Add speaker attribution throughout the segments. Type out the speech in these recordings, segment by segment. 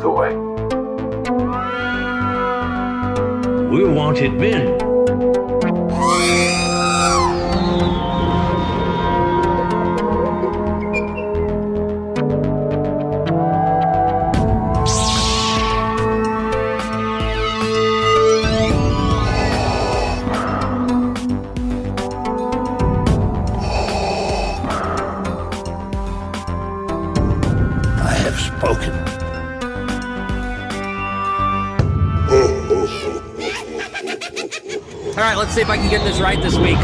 Speaker 1: the way.
Speaker 2: We're wanted men.
Speaker 3: I have spoken.
Speaker 4: All right, let's see if I can get this right this week.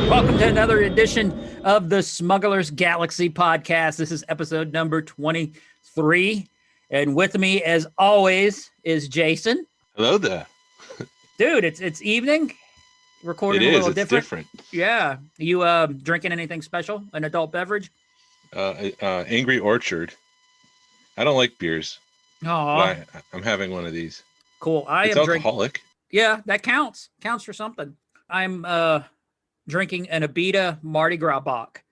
Speaker 4: Welcome to another edition of the Smuggler's Galaxy podcast. This is episode number 23. And with me, as always, is Jason.
Speaker 5: Hello there.
Speaker 4: Dude, it's evening. Recording
Speaker 5: It
Speaker 4: a
Speaker 5: is.
Speaker 4: little
Speaker 5: It's
Speaker 4: different.
Speaker 5: different.
Speaker 4: Yeah. You drinking anything special? An adult beverage?
Speaker 5: Angry Orchard. I don't like beers,
Speaker 4: Oh,
Speaker 5: but I'm having one of these.
Speaker 4: cool. I
Speaker 5: It's
Speaker 4: am drinking.
Speaker 5: alcoholic.
Speaker 4: Yeah, that counts. Counts for something. I'm drinking an Abita Mardi Gras Bock.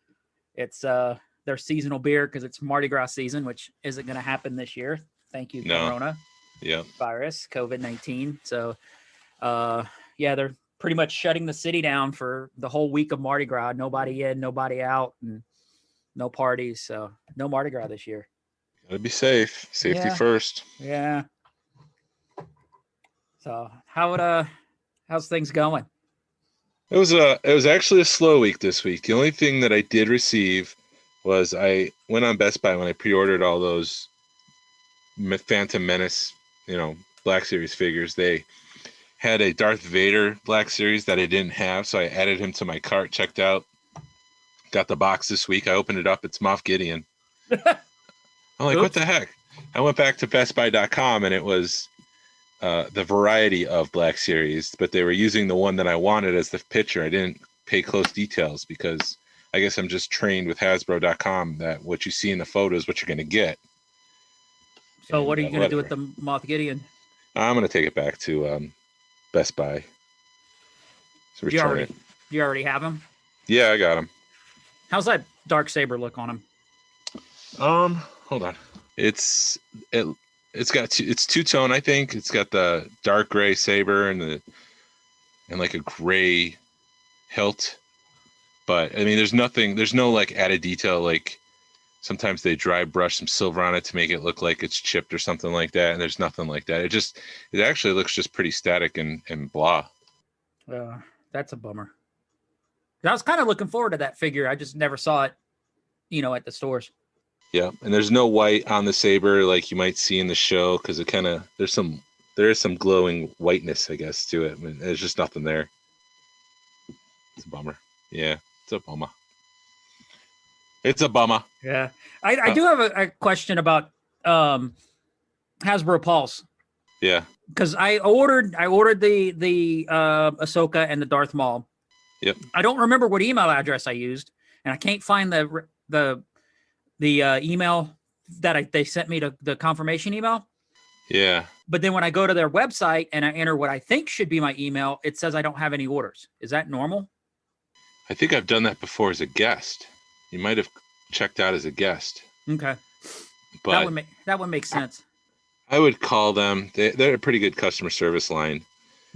Speaker 4: It's their seasonal beer because it's Mardi Gras season, which isn't going to happen this year. Thank you,
Speaker 5: No.
Speaker 4: Corona
Speaker 5: Yeah.
Speaker 4: virus, COVID-19. So, yeah, they're pretty much shutting the city down for the whole week of Mardi Gras. Nobody in, nobody out, and no parties. So, no Mardi Gras this year.
Speaker 5: Gotta be safe. Safety
Speaker 4: Yeah.
Speaker 5: first.
Speaker 4: Yeah. So, how's things going?
Speaker 5: It was actually a slow week this week. The only thing that I did receive was I went on Best Buy when I pre-ordered all those Phantom Menace, Black Series figures. They had a Darth Vader Black Series that I didn't have, so I added him to my cart, checked out, got the box this week. I opened it up. It's Moff Gideon. I'm like,
Speaker 4: Oops.
Speaker 5: What the heck? I went back to bestbuy.com and it was the variety of Black Series, but they were using the one that I wanted as the picture. I didn't pay close details because I guess I'm just trained with Hasbro.com that what you see in the photo is what you're going to get.
Speaker 4: So, what are you
Speaker 5: And,
Speaker 4: going to do with
Speaker 5: whatever.
Speaker 4: the Moff Gideon?
Speaker 5: I'm going to take it back to Best Buy. So
Speaker 4: You
Speaker 5: return it.
Speaker 4: You already have him?
Speaker 5: Yeah, I got him.
Speaker 4: How's that dark saber look on him?
Speaker 5: Hold on. It's two-tone, I think. It's got the dark gray saber and like a gray hilt. But I mean, there's no like added detail. Like sometimes they dry brush some silver on it to make it look like it's chipped or something like that. And there's nothing like that. It actually looks just pretty static and blah.
Speaker 4: That's a bummer. I was kind of looking forward to that figure. I just never saw it, at the stores.
Speaker 5: Yeah, and there's no white on the saber like you might see in the show because there is some glowing whiteness, I guess, to it. I mean, there's just nothing there. It's a bummer. Yeah, it's a bummer. It's a bummer.
Speaker 4: Yeah. I do have a question about Hasbro Pulse.
Speaker 5: Yeah.
Speaker 4: Because I ordered the Ahsoka and the Darth Maul.
Speaker 5: Yep.
Speaker 4: I don't remember what email address I used, and I can't find the email that they sent me, the confirmation email.
Speaker 5: Yeah.
Speaker 4: But then when I go to their website and I enter what I think should be my email, it says I don't have any orders. Is that normal?
Speaker 5: I think I've done that before as a guest. You might have checked out as a guest.
Speaker 4: Okay.
Speaker 5: But
Speaker 4: that would make sense.
Speaker 5: I would call them. They're a pretty good customer service line.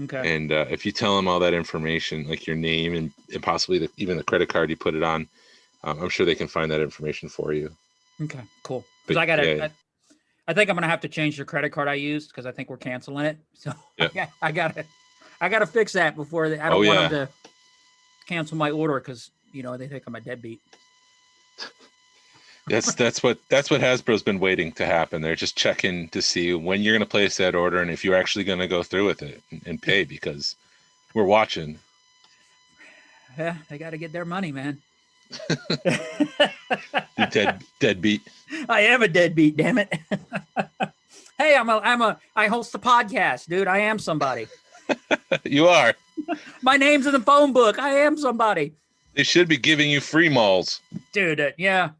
Speaker 4: Okay.
Speaker 5: And if you tell them all that information, like your name and possibly even the credit card you put it on, I'm sure they can find that information for you.
Speaker 4: Okay, cool.
Speaker 5: But,
Speaker 4: Because I think I'm gonna have to change the credit card I used because I think we're canceling it. So
Speaker 5: Yeah.
Speaker 4: I gotta fix that before I don't want them to cancel my order because they think I'm a deadbeat.
Speaker 5: That's what Hasbro's been waiting to happen. They're just checking to see when you're going to place that order and if you're actually going to go through with it and pay because we're watching.
Speaker 4: Yeah, they got to get their money, man.
Speaker 5: You deadbeat.
Speaker 4: I am a deadbeat, damn it. Hey, I host a podcast, dude. I am somebody.
Speaker 5: You are.
Speaker 4: My name's in the phone book. I am somebody.
Speaker 5: They should be giving you free malls.
Speaker 4: Dude, yeah.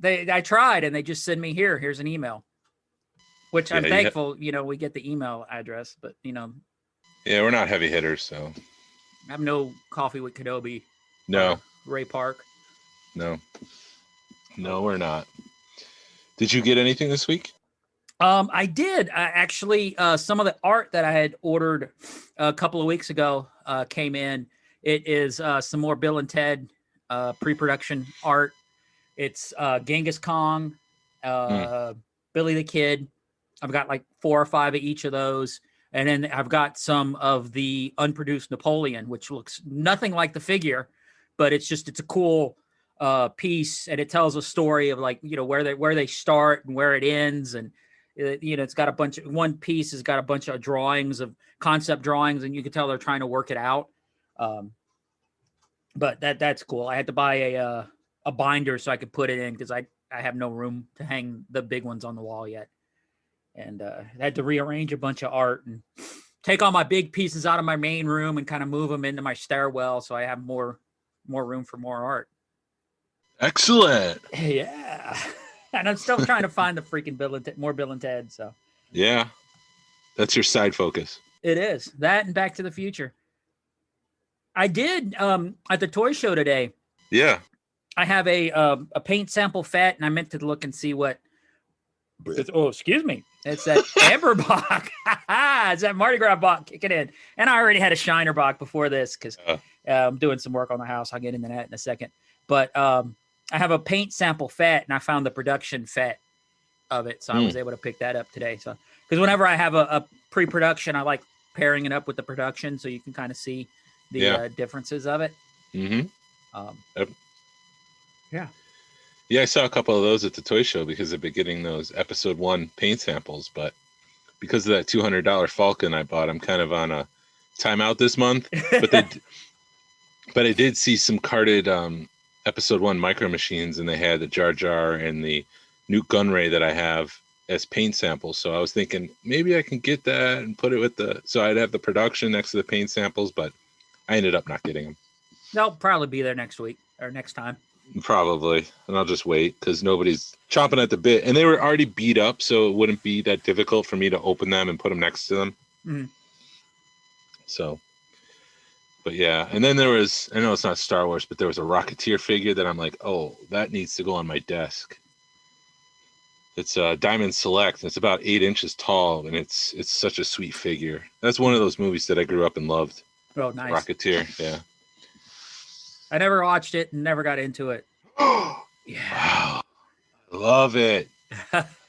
Speaker 4: I tried and they just send me here's an email. Which I'm thankful, we get the email address, but
Speaker 5: Yeah, we're not heavy hitters, so
Speaker 4: I have no coffee with Kenobi.
Speaker 5: no.
Speaker 4: Ray Park.
Speaker 5: No, we're not. Did you get anything this week?
Speaker 4: I did. I actually, some of the art that I had ordered a couple of weeks ago came in. It is some more Bill and Ted pre-production art. It's Genghis Kong, Billy the Kid. I've got like 4 or 5 of each of those. And then I've got some of the unproduced Napoleon, which looks nothing like the figure, but it's a cool piece, and it tells a story of like, where they start and where it ends. And it's got one piece has got a bunch of drawings, of concept drawings, and you can tell they're trying to work it out. But that's cool. I had to buy a binder so I could put it in, because I have no room to hang the big ones on the wall yet. And I had to rearrange a bunch of art and take all my big pieces out of my main room and kind of move them into my stairwell, so I have more room for more art.
Speaker 5: Excellent.
Speaker 4: Yeah. And I'm still trying to find the freaking more Bill and Ted. So
Speaker 5: yeah, that's your side focus.
Speaker 4: It is that and Back to the Future. I did at the toy show today.
Speaker 5: Yeah.
Speaker 4: I have a paint sample fet, and I meant to look and see what. Oh, excuse me. It's that Amber Bach. It's that Mardi Gras Bach kicking in. And I already had a Shiner Bach before this, because I'm doing some work on the house. I'll get into that in a second. But I have a paint sample fet, and I found the production fet of it. So I was able to pick that up today. So, because whenever I have a pre-production, I like pairing it up with the production, so you can kind of see the differences of it.
Speaker 5: Mm-hmm.
Speaker 4: Yeah.
Speaker 5: Yeah, I saw a couple of those at the toy show because I've been getting those episode 1 paint samples, but because of that $200 Falcon I bought, I'm kind of on a timeout this month. But I did see some carded episode 1 Micro Machines, and they had the Jar Jar and the Nuke Gunray that I have as paint samples. So I was thinking maybe I can get that and put it with so I'd have the production next to the paint samples, but I ended up not getting them.
Speaker 4: They'll probably be there next week or next time.
Speaker 5: Probably, and I'll just wait because nobody's chomping at the bit, and they were already beat up, so it wouldn't be that difficult for me to open them and put them next to them.
Speaker 4: Mm-hmm.
Speaker 5: So, but yeah, and then there was, I know it's not Star Wars, but there was a Rocketeer figure that I'm like, oh, that needs to go on my desk. It's a Diamond Select. It's about 8 inches tall, and it's such a sweet figure. That's one of those movies that I grew up and loved.
Speaker 4: Oh, nice.
Speaker 5: Rocketeer, yeah.
Speaker 4: I never watched it and never got into it.
Speaker 5: Yeah. Wow. Love it.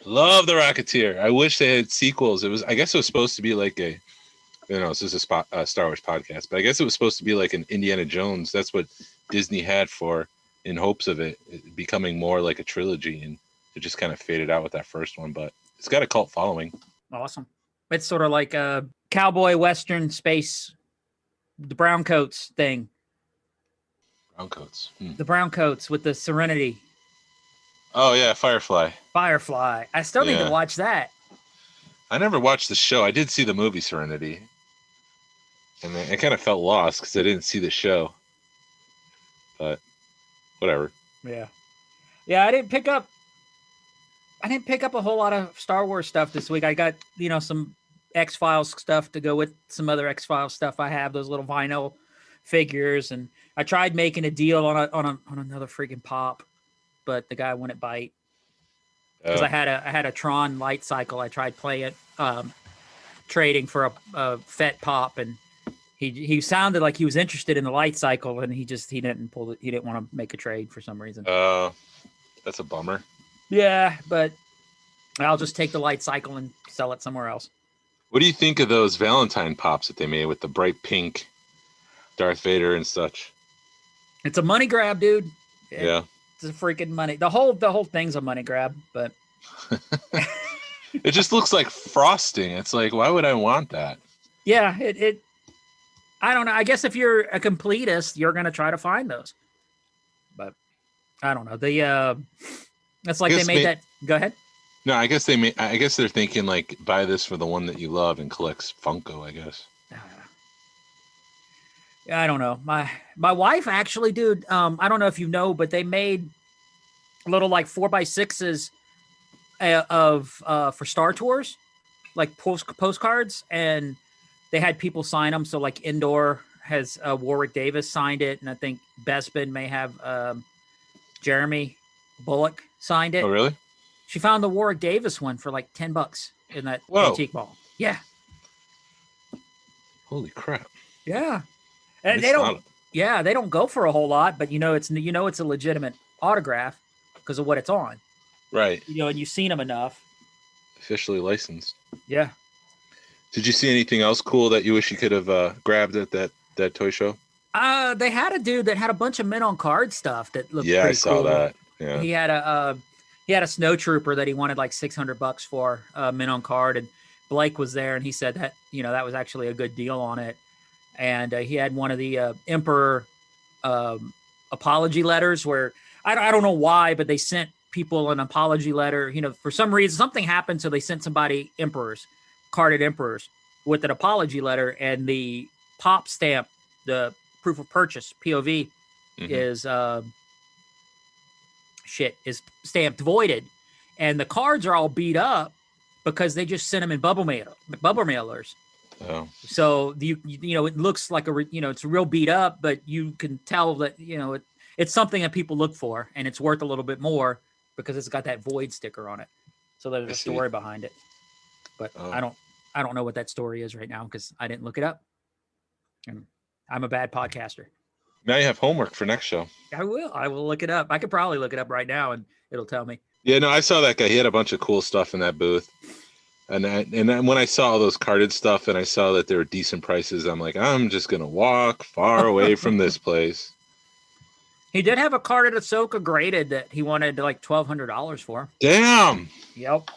Speaker 5: Love the Rocketeer. I wish they had sequels. I guess it was supposed to be like this is a Star Wars podcast, but I guess it was supposed to be like an Indiana Jones. That's what Disney had in hopes of it becoming more like a trilogy, and it just kind of faded out with that first one, but it's got a cult following.
Speaker 4: Awesome. It's sort of like a cowboy western space, the brown coats thing.
Speaker 5: Brown coats.
Speaker 4: The brown coats with the Serenity.
Speaker 5: Oh yeah, Firefly.
Speaker 4: I still need to watch that.
Speaker 5: I never watched the show. I did see the movie Serenity, and I kind of felt lost because I didn't see the show. But whatever.
Speaker 4: Yeah. I didn't pick up a whole lot of Star Wars stuff this week. I got some X-Files stuff to go with some other X-Files stuff. I have those little vinyl figures, and I tried making a deal on another freaking pop, but the guy wouldn't bite. Because I had a Tron light cycle. I tried playing trading for a FET pop, and he sounded like he was interested in the light cycle, and he didn't pull it. He didn't want to make a trade for some reason.
Speaker 5: That's a bummer.
Speaker 4: Yeah, but I'll just take the light cycle and sell it somewhere else.
Speaker 5: What do you think of those Valentine pops that they made with the bright pink Darth Vader and such?
Speaker 4: It's a money grab, dude.
Speaker 5: Yeah.
Speaker 4: It's a freaking money. The whole thing's a money grab, but
Speaker 5: it just looks like frosting. It's like, why would I want that?
Speaker 4: Yeah, it I don't know. I guess if you're a completist, you're gonna try to find those. But I don't know. That's like they made that. Go ahead.
Speaker 5: No, I guess they're thinking like, buy this for the one that you love and collects Funko, I guess.
Speaker 4: I don't know. My wife actually, dude, I don't know if you know, but they made little like 4x6s for Star Tours, like postcards, and they had people sign them. So like Indoor has Warwick Davis signed it, and I think Bespin may have Jeremy Bullock signed it.
Speaker 5: Oh, really?
Speaker 4: She found the Warwick Davis one for like $10 in that
Speaker 5: Whoa.
Speaker 4: antique mall. Yeah.
Speaker 5: Holy crap.
Speaker 4: Yeah. And
Speaker 5: Missed
Speaker 4: they don't.
Speaker 5: out.
Speaker 4: Yeah, they don't go for a whole lot, but it's a legitimate autograph because of what it's on.
Speaker 5: Right.
Speaker 4: And you've seen them enough.
Speaker 5: Officially licensed.
Speaker 4: Yeah.
Speaker 5: Did you see anything else cool that you wish you could have grabbed at that toy show?
Speaker 4: They had a dude that had a bunch of men on card stuff that looked
Speaker 5: Yeah,
Speaker 4: pretty
Speaker 5: I saw
Speaker 4: cool.
Speaker 5: that. Yeah.
Speaker 4: He had a snow trooper that he wanted like $600 for, men on card, and Blake was there, and he said that that was actually a good deal on it. And he had one of the Emperor apology letters where I don't know why, but they sent people an apology letter. For some reason, something happened, so they sent somebody carded emperors with an apology letter, and the pop stamp, the proof of purchase (POV) is is stamped voided, and the cards are all beat up because they just sent them in bubble mailers.
Speaker 5: Oh.
Speaker 4: So it looks like it's real beat up, but you can tell that it's something that people look for, and it's worth a little bit more because it's got that void sticker on it. So there's a story behind it, but I don't know what that story is right now because I didn't look it up. And I'm a bad podcaster.
Speaker 5: Now you have homework for next show.
Speaker 4: I will look it up. I could probably look it up right now and it'll tell me.
Speaker 5: Yeah, no, I saw that guy. He had a bunch of cool stuff in that booth. And then when I saw all those carded stuff and I saw that there were decent prices, I'm like, I'm just going to walk far away from this place.
Speaker 4: He did have a carded Ahsoka graded that he wanted like $1,200 for.
Speaker 5: Damn.
Speaker 4: Yep.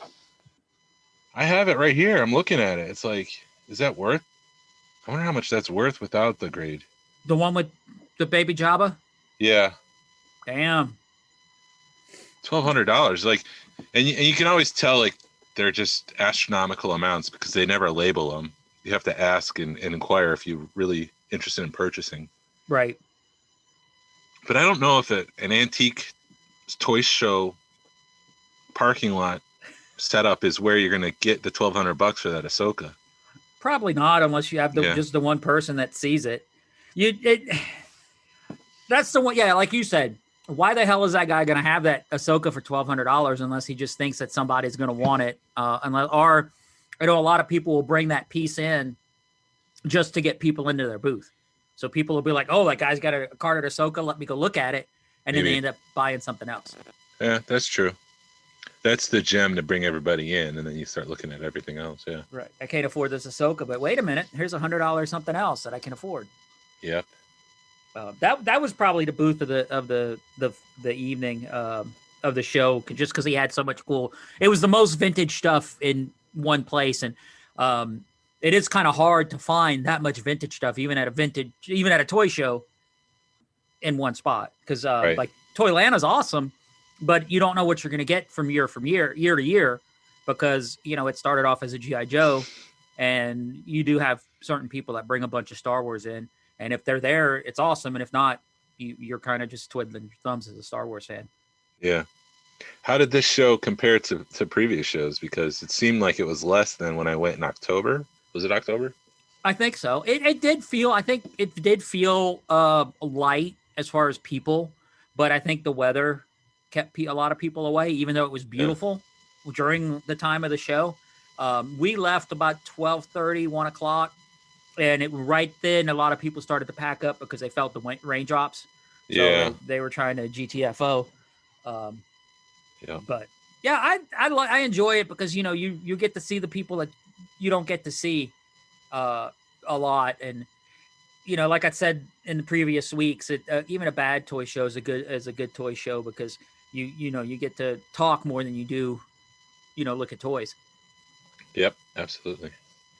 Speaker 5: I have it right here. I'm looking at it. It's like, is that worth? I wonder how much that's worth without the grade.
Speaker 4: The one with the baby Jabba?
Speaker 5: Yeah.
Speaker 4: Damn.
Speaker 5: $1,200. Like, and you can always tell, like, they're just astronomical amounts because they never label them. You have to ask and inquire if you're really interested in purchasing.
Speaker 4: Right.
Speaker 5: But I don't know if an antique toy show parking lot setup is where you're going to get the $1,200 for that Ahsoka.
Speaker 4: Probably not, unless you have just the one person that sees it. That's the one. Yeah, like you said. Why the hell is that guy going to have that Ahsoka for $1,200 unless he just thinks that somebody's going to want it? A lot of people will bring that piece in just to get people into their booth. So people will be like, "Oh, that guy's got a carded Ahsoka. Let me go look at it," and then they end up buying something else.
Speaker 5: Yeah, that's true. That's the gem to bring everybody in, and then you start looking at everything else. Yeah.
Speaker 4: Right. I can't afford this Ahsoka, but wait a minute. Here's $100 something else that I can afford.
Speaker 5: Yep.
Speaker 4: That was probably the booth of the evening of the show, just because he had so much cool. It was the most vintage stuff in one place, and it is kind of hard to find that much vintage stuff, even at a toy show, in one spot. Because like Toylanda's awesome, but you don't know what you're going to get from year to year, because it started off as a GI Joe, and you do have certain people that bring a bunch of Star Wars in. And if they're there, it's awesome. And if not, you're kind of just twiddling your thumbs as a Star Wars fan. Yeah.
Speaker 5: How did this show compare to previous shows? Because it seemed like it was less than when I went in October. Was it October?
Speaker 4: I think so. It did feel, light as far as people, but I think the weather kept a lot of people away, even though it was beautiful during the time of the show. We left about 12:30, 1 o'clock. And right then, a lot of people started to pack up because they felt the raindrops. So they were trying to GTFO. But yeah, I enjoy it because you get to see the people that you don't get to see a lot, and like I said in the previous weeks, even a bad toy show is a good toy show because you get to talk more than you do look at toys.
Speaker 5: Yep, absolutely.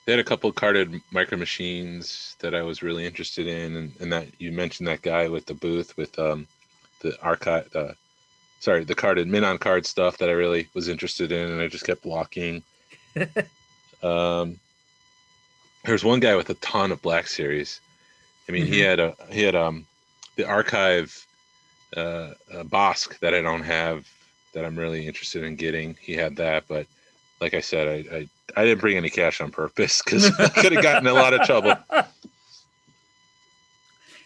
Speaker 5: They had a couple carded Micro Machines that I was really interested in, and that you mentioned that guy with the booth with the archive, the carded min on card stuff that I really was interested in, and I just kept walking. There's one guy with a ton of Black Series. I mean, he had the archive Bosk that I don't have that I'm really interested in getting. He had that, but like I said, I didn't bring any cash on purpose because I could have gotten in a lot of trouble.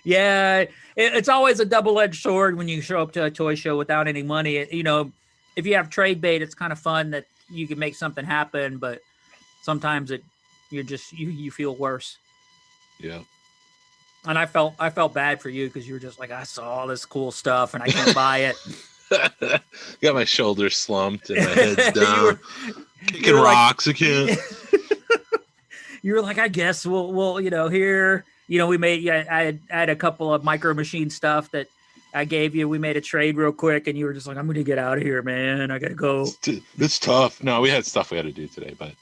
Speaker 5: Yeah,
Speaker 4: it's always a double-edged sword when you show up to a toy show without any money. if you have trade bait, it's kind of fun that you can make something happen, but sometimes you feel worse.
Speaker 5: Yeah.
Speaker 4: And I felt bad for you because you were just like, I saw all this cool stuff and I can't buy it.
Speaker 5: Got my shoulders slumped and my head's down. Kicking
Speaker 4: like,
Speaker 5: rocks again.
Speaker 4: You were like, I guess we'll here, we made, I had a couple of Micro Machine stuff that I gave you. We made a trade real quick and you were just like, I'm going to get out of here, man. I got to go.
Speaker 5: It's tough. No, we had stuff we had to do today, but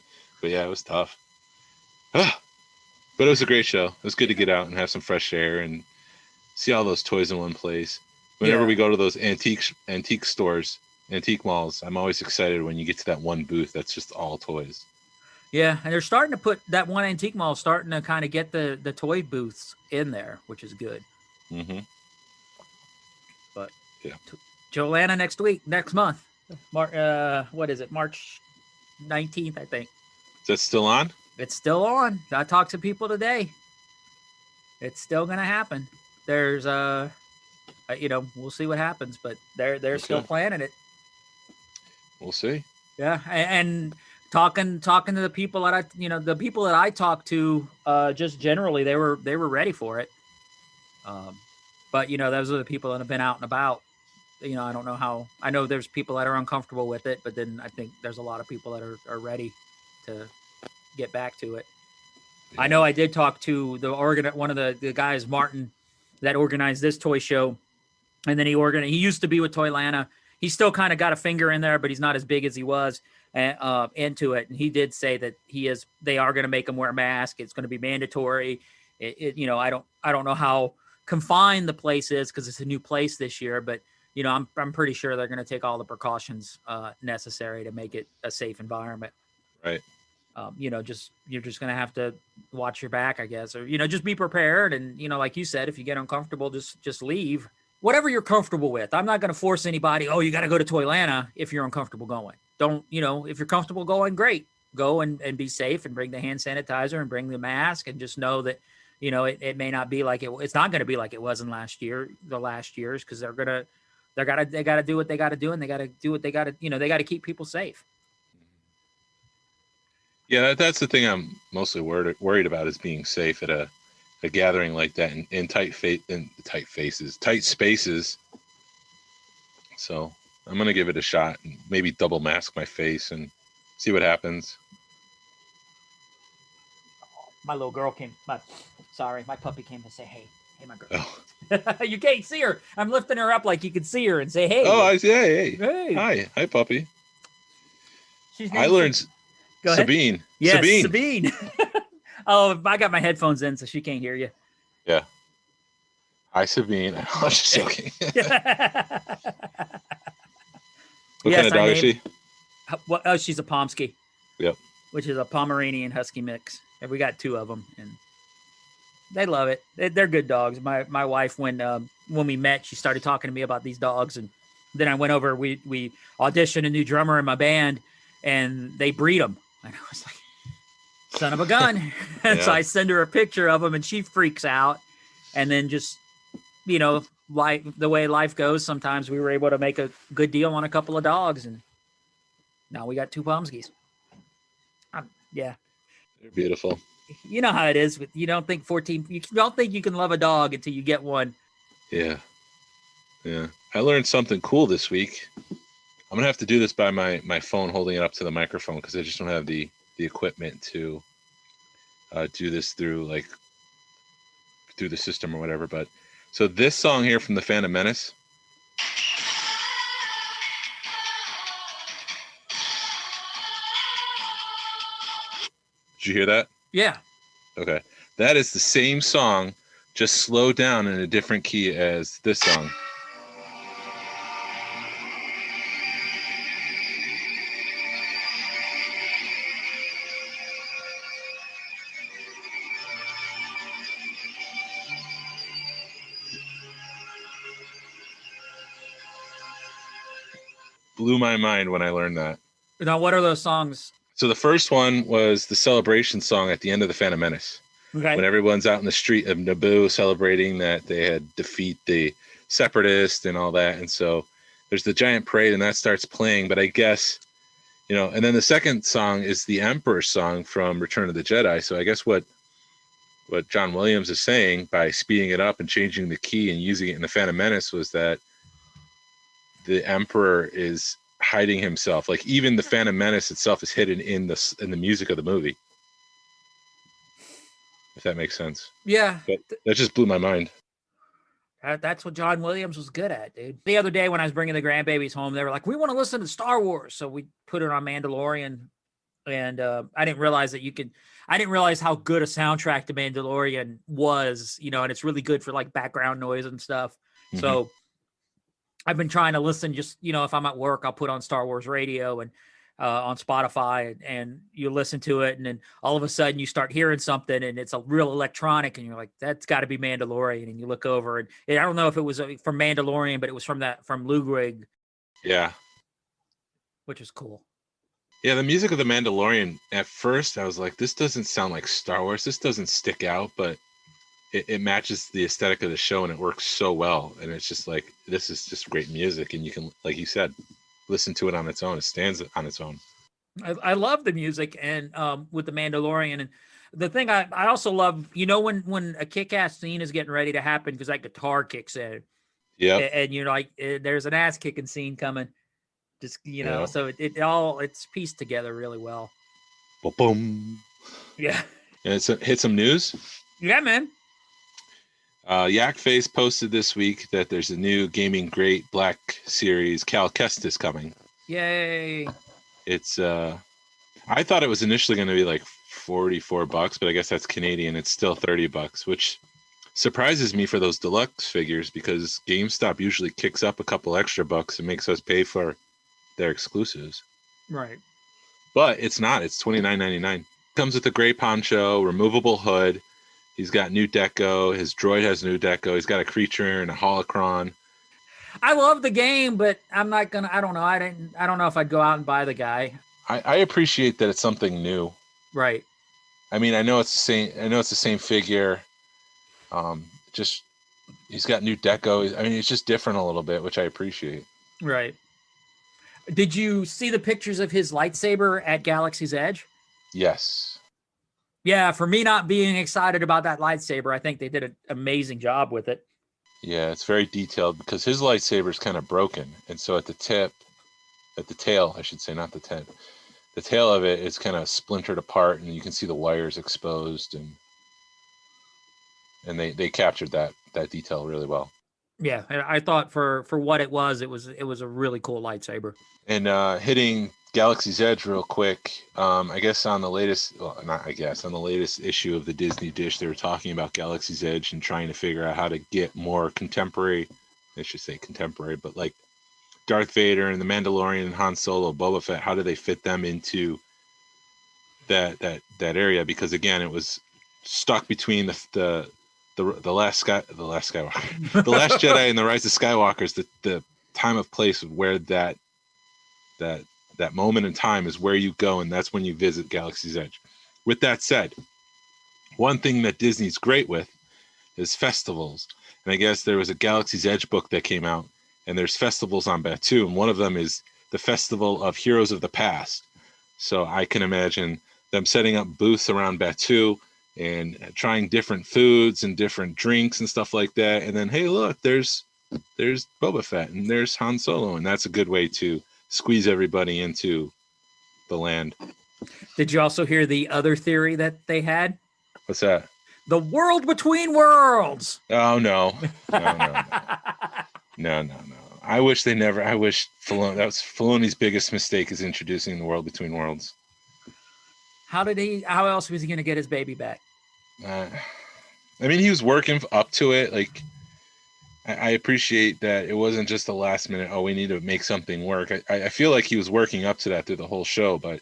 Speaker 5: yeah, it was tough. But it was a great show. It was good to get out and have some fresh air and see all those toys in one place. Whenever we go to those antique stores, antique malls, I'm always excited when you get to that one booth that's just all toys.
Speaker 4: Yeah, and they're starting to put that one antique mall starting to kind of get the toy booths in there, which is good.
Speaker 5: Mm-hmm.
Speaker 4: But
Speaker 5: yeah,
Speaker 4: Joanna next month. What is it? March 19th, I think.
Speaker 5: Is that still on?
Speaker 4: It's still on. I talked to people today. It's still going to happen. There's we'll see what happens, but they're still planning it.
Speaker 5: We'll see.
Speaker 4: Yeah, and talking to the people that I talked to, just generally they were ready for it. But those are the people that have been out and about. I don't know how. I know there's people that are uncomfortable with it, but then I think there's a lot of people that are ready to get back to it. Yeah. I know I did talk to one of the guys, Martin, that organized this toy show, and then he used to be with Toylanta. He's still kind of got a finger in there, but he's not as big as he was into it. And he did say that they are going to make him wear a mask. It's going to be mandatory. I don't know how confined the place is because it's a new place this year, but I'm pretty sure they're going to take all the precautions necessary to make it a safe environment.
Speaker 5: Right.
Speaker 4: You're just going to have to watch your back, I guess, or, just be prepared. And, like you said, if you get uncomfortable, just leave. Whatever you're comfortable with. I'm not going to force anybody, oh, you got to go to Toylanta if you're uncomfortable going. Don't, if you're comfortable going, great. Go and be safe and bring the hand sanitizer and bring the mask and just know that, it may not be like it's not going to be like it was in the last years, because they got to do what they got to do, and they got to do what they got to, they got to keep people safe.
Speaker 5: Yeah, that's the thing I'm mostly worried about, is being safe at a gathering like that in tight spaces. So I'm gonna give it a shot and maybe double mask my face and see what happens.
Speaker 4: My little girl my puppy came to say hey, my girl.
Speaker 5: Oh.
Speaker 4: You can't see her. I'm lifting her up like you can see her and say hey.
Speaker 5: Oh, I see. Hey. Hi, puppy. I learned.
Speaker 4: Go ahead.
Speaker 5: Sabine.
Speaker 4: Yes, Sabine. Oh, I got my headphones in, so she can't hear you.
Speaker 5: Yeah. Hi, Sabine. I was just joking. What kind of dog is she?
Speaker 4: She's a Pomsky.
Speaker 5: Yep.
Speaker 4: Which is a Pomeranian Husky mix. And we got 2 of them, and they love it. They're good dogs. My wife, when we met, she started talking to me about these dogs, and then I went over. We auditioned a new drummer in my band, and they breed them. And I was like, son of a gun. And so I send her a picture of them, and she freaks out. And then just, the way life goes, sometimes we were able to make a good deal on a couple of dogs, and now we got 2 Pomskys. Yeah.
Speaker 5: They're beautiful.
Speaker 4: You know how it is. You don't think you can love a dog until you get one.
Speaker 5: Yeah. Yeah. I learned something cool this week. I'm going to have to do this by my phone, holding it up to the microphone, because I just don't have the equipment to do this through the system or whatever. But so this song here from the Phantom Menace. Did you hear that?
Speaker 4: Yeah.
Speaker 5: Okay. That is the same song, just slowed down in a different key as this song. Blew my mind when I learned that.
Speaker 4: Now, what are those songs?
Speaker 5: So the first one was the celebration song at the end of the Phantom Menace.
Speaker 4: Okay.
Speaker 5: When everyone's out in the street of Naboo celebrating that they had defeat the Separatists and all that. And so there's the giant parade and that starts playing, but I guess, and then the second song is the Emperor song from Return of the Jedi. So I guess what John Williams is saying by speeding it up and changing the key and using it in the Phantom Menace was that the Emperor is hiding himself. Like even the Phantom Menace itself is hidden in the music of the movie. If that makes sense.
Speaker 4: Yeah.
Speaker 5: But that just blew my mind.
Speaker 4: That's what John Williams was good at, dude. The other day when I was bringing the grandbabies home, they were like, we want to listen to Star Wars. So we put it on Mandalorian. And I didn't realize how good a soundtrack The Mandalorian was, and it's really good for like background noise and stuff. Mm-hmm. So I've been trying to listen just, if I'm at work, I'll put on Star Wars radio and on Spotify and you listen to it. And then all of a sudden you start hearing something and it's a real electronic and you're like, that's got to be Mandalorian. And you look over and I don't know if it was from Mandalorian, but it was from Ludwig.
Speaker 5: Yeah.
Speaker 4: Which is cool.
Speaker 5: Yeah, the music of The Mandalorian, at first I was like, this doesn't sound like Star Wars. This doesn't stick out, but it matches the aesthetic of the show and it works so well. And it's just like, this is just great music. And you can, like you said, listen to it on its own. It stands on its own.
Speaker 4: I love the music and with The Mandalorian. And the thing I also love, when a kick-ass scene is getting ready to happen because that guitar kicks in.
Speaker 5: Yeah.
Speaker 4: And you're like, there's an ass kicking scene coming. Just, so it's pieced together really well.
Speaker 5: Boom.
Speaker 4: Yeah.
Speaker 5: And hit some news.
Speaker 4: Yeah, man.
Speaker 5: Yak Face posted this week that there's a new Gaming Great Black Series Cal Kestis coming.
Speaker 4: Yay.
Speaker 5: It's I thought it was initially going to be like $44, but I guess that's Canadian. It's still $30, which surprises me for those deluxe figures because GameStop usually kicks up a couple extra bucks and makes us pay for their exclusives.
Speaker 4: Right.
Speaker 5: But it's not. It's $29.99. Comes with a gray poncho, removable hood. He's got new deco. His droid has new deco. He's got a creature and a holocron.
Speaker 4: I love the game, but I'm not gonna. I don't know. I don't know if I'd go out and buy the guy.
Speaker 5: I appreciate that it's something new.
Speaker 4: Right.
Speaker 5: I mean, I know it's the same. I know it's the same figure. Just he's got new deco. I mean, it's just different a little bit, which I appreciate.
Speaker 4: Right. Did you see the pictures of his lightsaber at Galaxy's Edge?
Speaker 5: Yes.
Speaker 4: Yeah, for me not being excited about that lightsaber, I think they did an amazing job with it.
Speaker 5: Yeah, it's very detailed because his lightsaber is kind of broken. And so at the tail, I should say, not the tip, the tail of it is kind of splintered apart and you can see the wires exposed and they captured that detail really well.
Speaker 4: Yeah, I thought for what it was a really cool lightsaber.
Speaker 5: And hitting Galaxy's Edge real quick, I guess on the latest issue of the Disney Dish, they were talking about Galaxy's Edge and trying to figure out how to get more contemporary, I should say contemporary, but like Darth Vader and the Mandalorian and Han Solo, Boba Fett, how do they fit them into that area? Because again, it was stuck between the last Skywalker, the Last Jedi and the Rise of Skywalkers. The time of place of where that moment in time is where you go, and that's when you visit Galaxy's Edge. With that said, one thing that Disney's great with is festivals, and I guess there was a Galaxy's Edge book that came out, and there's festivals on Batuu, and one of them is the Festival of Heroes of the Past. So I can imagine them setting up booths around Batuu and trying different foods and different drinks and stuff like that. And then, hey, look, there's Boba Fett and there's Han Solo. And that's a good way to squeeze everybody into the land.
Speaker 4: Did you also hear the other theory that they had?
Speaker 5: What's that?
Speaker 4: The world between worlds.
Speaker 5: Oh, no. No. I wish Filoni, that was Filoni's biggest mistake, is introducing the world between worlds.
Speaker 4: How else was he going to get his baby back?
Speaker 5: I mean, he was working up to it. Like, I appreciate that it wasn't just the last minute, oh, we need to make something work. I feel like he was working up to that through the whole show, but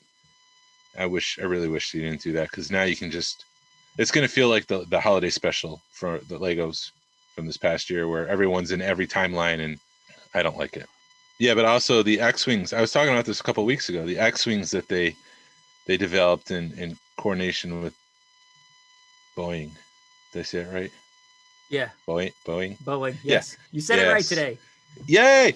Speaker 5: I really wish he didn't do that, because now you can just, it's going to feel like the holiday special for the Legos from this past year where everyone's in every timeline, and I don't like it. Yeah, but also the X-Wings. I was talking about this a couple of weeks ago. The X-Wings that they developed in coordination with Boeing. Did I say it right?
Speaker 4: Yeah.
Speaker 5: Boeing.
Speaker 4: Yes. Yeah. You said it right today.
Speaker 5: Yay!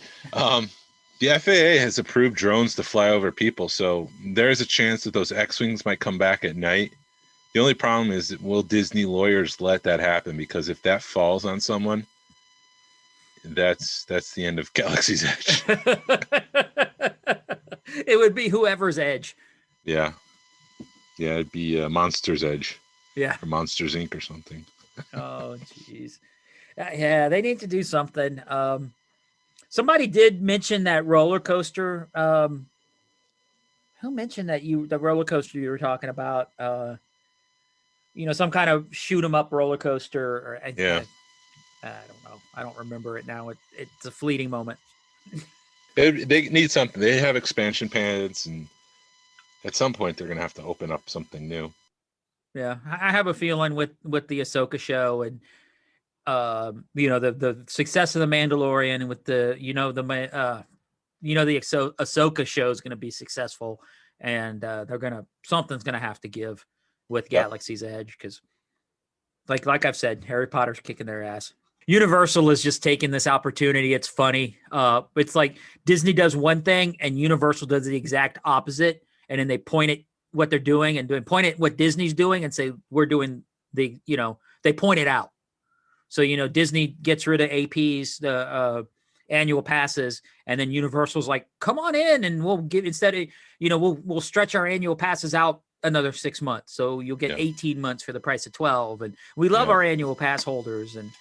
Speaker 5: The FAA has approved drones to fly over people, so there's a chance that those X-Wings might come back at night. The only problem is, will Disney lawyers let that happen? Because if that falls on someone, that's the end of Galaxy's Edge.
Speaker 4: It would be whoever's Edge.
Speaker 5: Yeah. Yeah, it'd be Monster's Edge.
Speaker 4: Yeah.
Speaker 5: Or Monsters Inc. or something.
Speaker 4: Oh, jeez. Yeah, they need to do something. Somebody did mention that roller coaster. Who mentioned that the roller coaster you were talking about? Some kind of shoot 'em up roller coaster. Or I don't know. I don't remember it now. It's a fleeting moment.
Speaker 5: They need something. They have expansion pads, and at some point they're gonna have to open up something new.
Speaker 4: Yeah, I have a feeling with the Ahsoka show and the success of the Mandalorian, and with the Ahsoka show is going to be successful, and something's gonna have to give with Galaxy's Edge, because like I've said, Harry Potter's kicking their ass. Universal is just taking this opportunity. It's funny. It's like Disney does one thing and Universal does the exact opposite, and then they point at what they're doing and point at what Disney's doing and say, we're doing they point it out. So, Disney gets rid of APs, the annual passes, and then Universal's like, come on in and we'll give, instead of, we'll stretch our annual passes out another 6 months. So you'll get 18 months for the price of 12. And we love our annual pass holders. And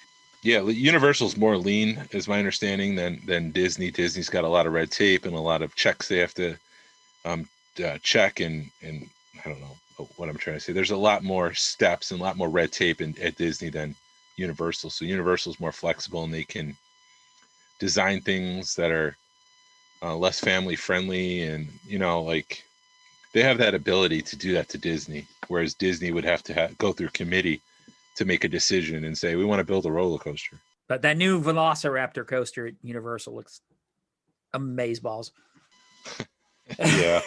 Speaker 5: yeah, Universal's more lean, is my understanding, than Disney. Disney's got a lot of red tape and a lot of checks they have to check, and I don't know what I'm trying to say. There's a lot more steps and a lot more red tape at Disney than Universal. So Universal's more flexible, and they can design things that are less family friendly, and they have that ability to do that to Disney, whereas Disney would have to go through committee to make a decision and say, we want to build a roller coaster.
Speaker 4: But that new Velociraptor coaster at Universal looks amazeballs.
Speaker 5: Yeah.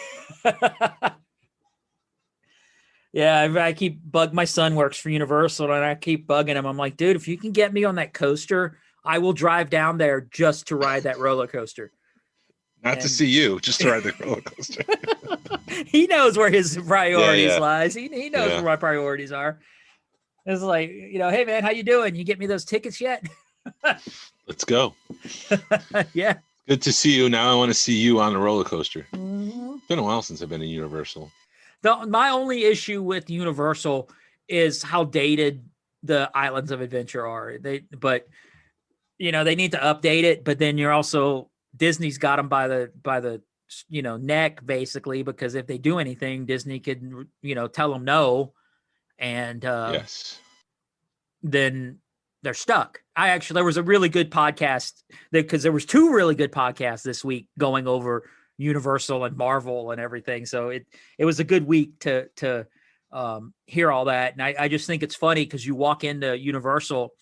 Speaker 4: Yeah, I keep my son works for Universal, and I keep bugging him. I'm like, dude, if you can get me on that coaster, I will drive down there just to ride that roller coaster.
Speaker 5: Not to see you, just to ride the roller coaster.
Speaker 4: He knows where his priorities lies. He knows where my priorities are. It's like, hey man, how you doing? You get me those tickets yet?
Speaker 5: Let's go.
Speaker 4: Yeah.
Speaker 5: Good to see you. Now I want to see you on the roller coaster.
Speaker 4: Mm-hmm.
Speaker 5: It's been a while since I've been in Universal.
Speaker 4: My only issue with Universal is how dated the Islands of Adventure are. They need to update it, but then Disney's got them by the neck, basically, because if they do anything, Disney could tell them no, and then they're stuck. There was a really good podcast because there was two really good podcasts this week going over Universal and Marvel and everything. So it was a good week to hear all that. And I just think it's funny because you walk into Universal,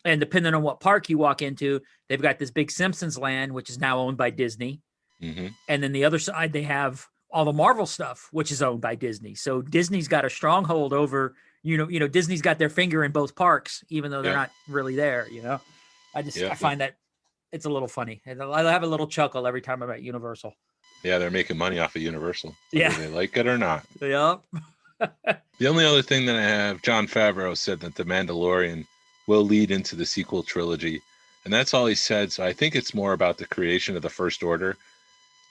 Speaker 4: and depending on what park you walk into, they've got this big Simpsons land, which is now owned by Disney. Mm-hmm. And then the other side, they have all the Marvel stuff, which is owned by Disney. So Disney's got a stronghold over, Disney's got their finger in both parks, even though they're not really there, I find that it's a little funny. And I have a little chuckle every time I'm at Universal.
Speaker 5: Yeah, they're making money off of Universal,
Speaker 4: whether
Speaker 5: they like it or not.
Speaker 4: Yep.
Speaker 5: The only other thing that I have, Jon Favreau said that The Mandalorian will lead into the sequel trilogy. And that's all he said. So I think it's more about the creation of the First Order.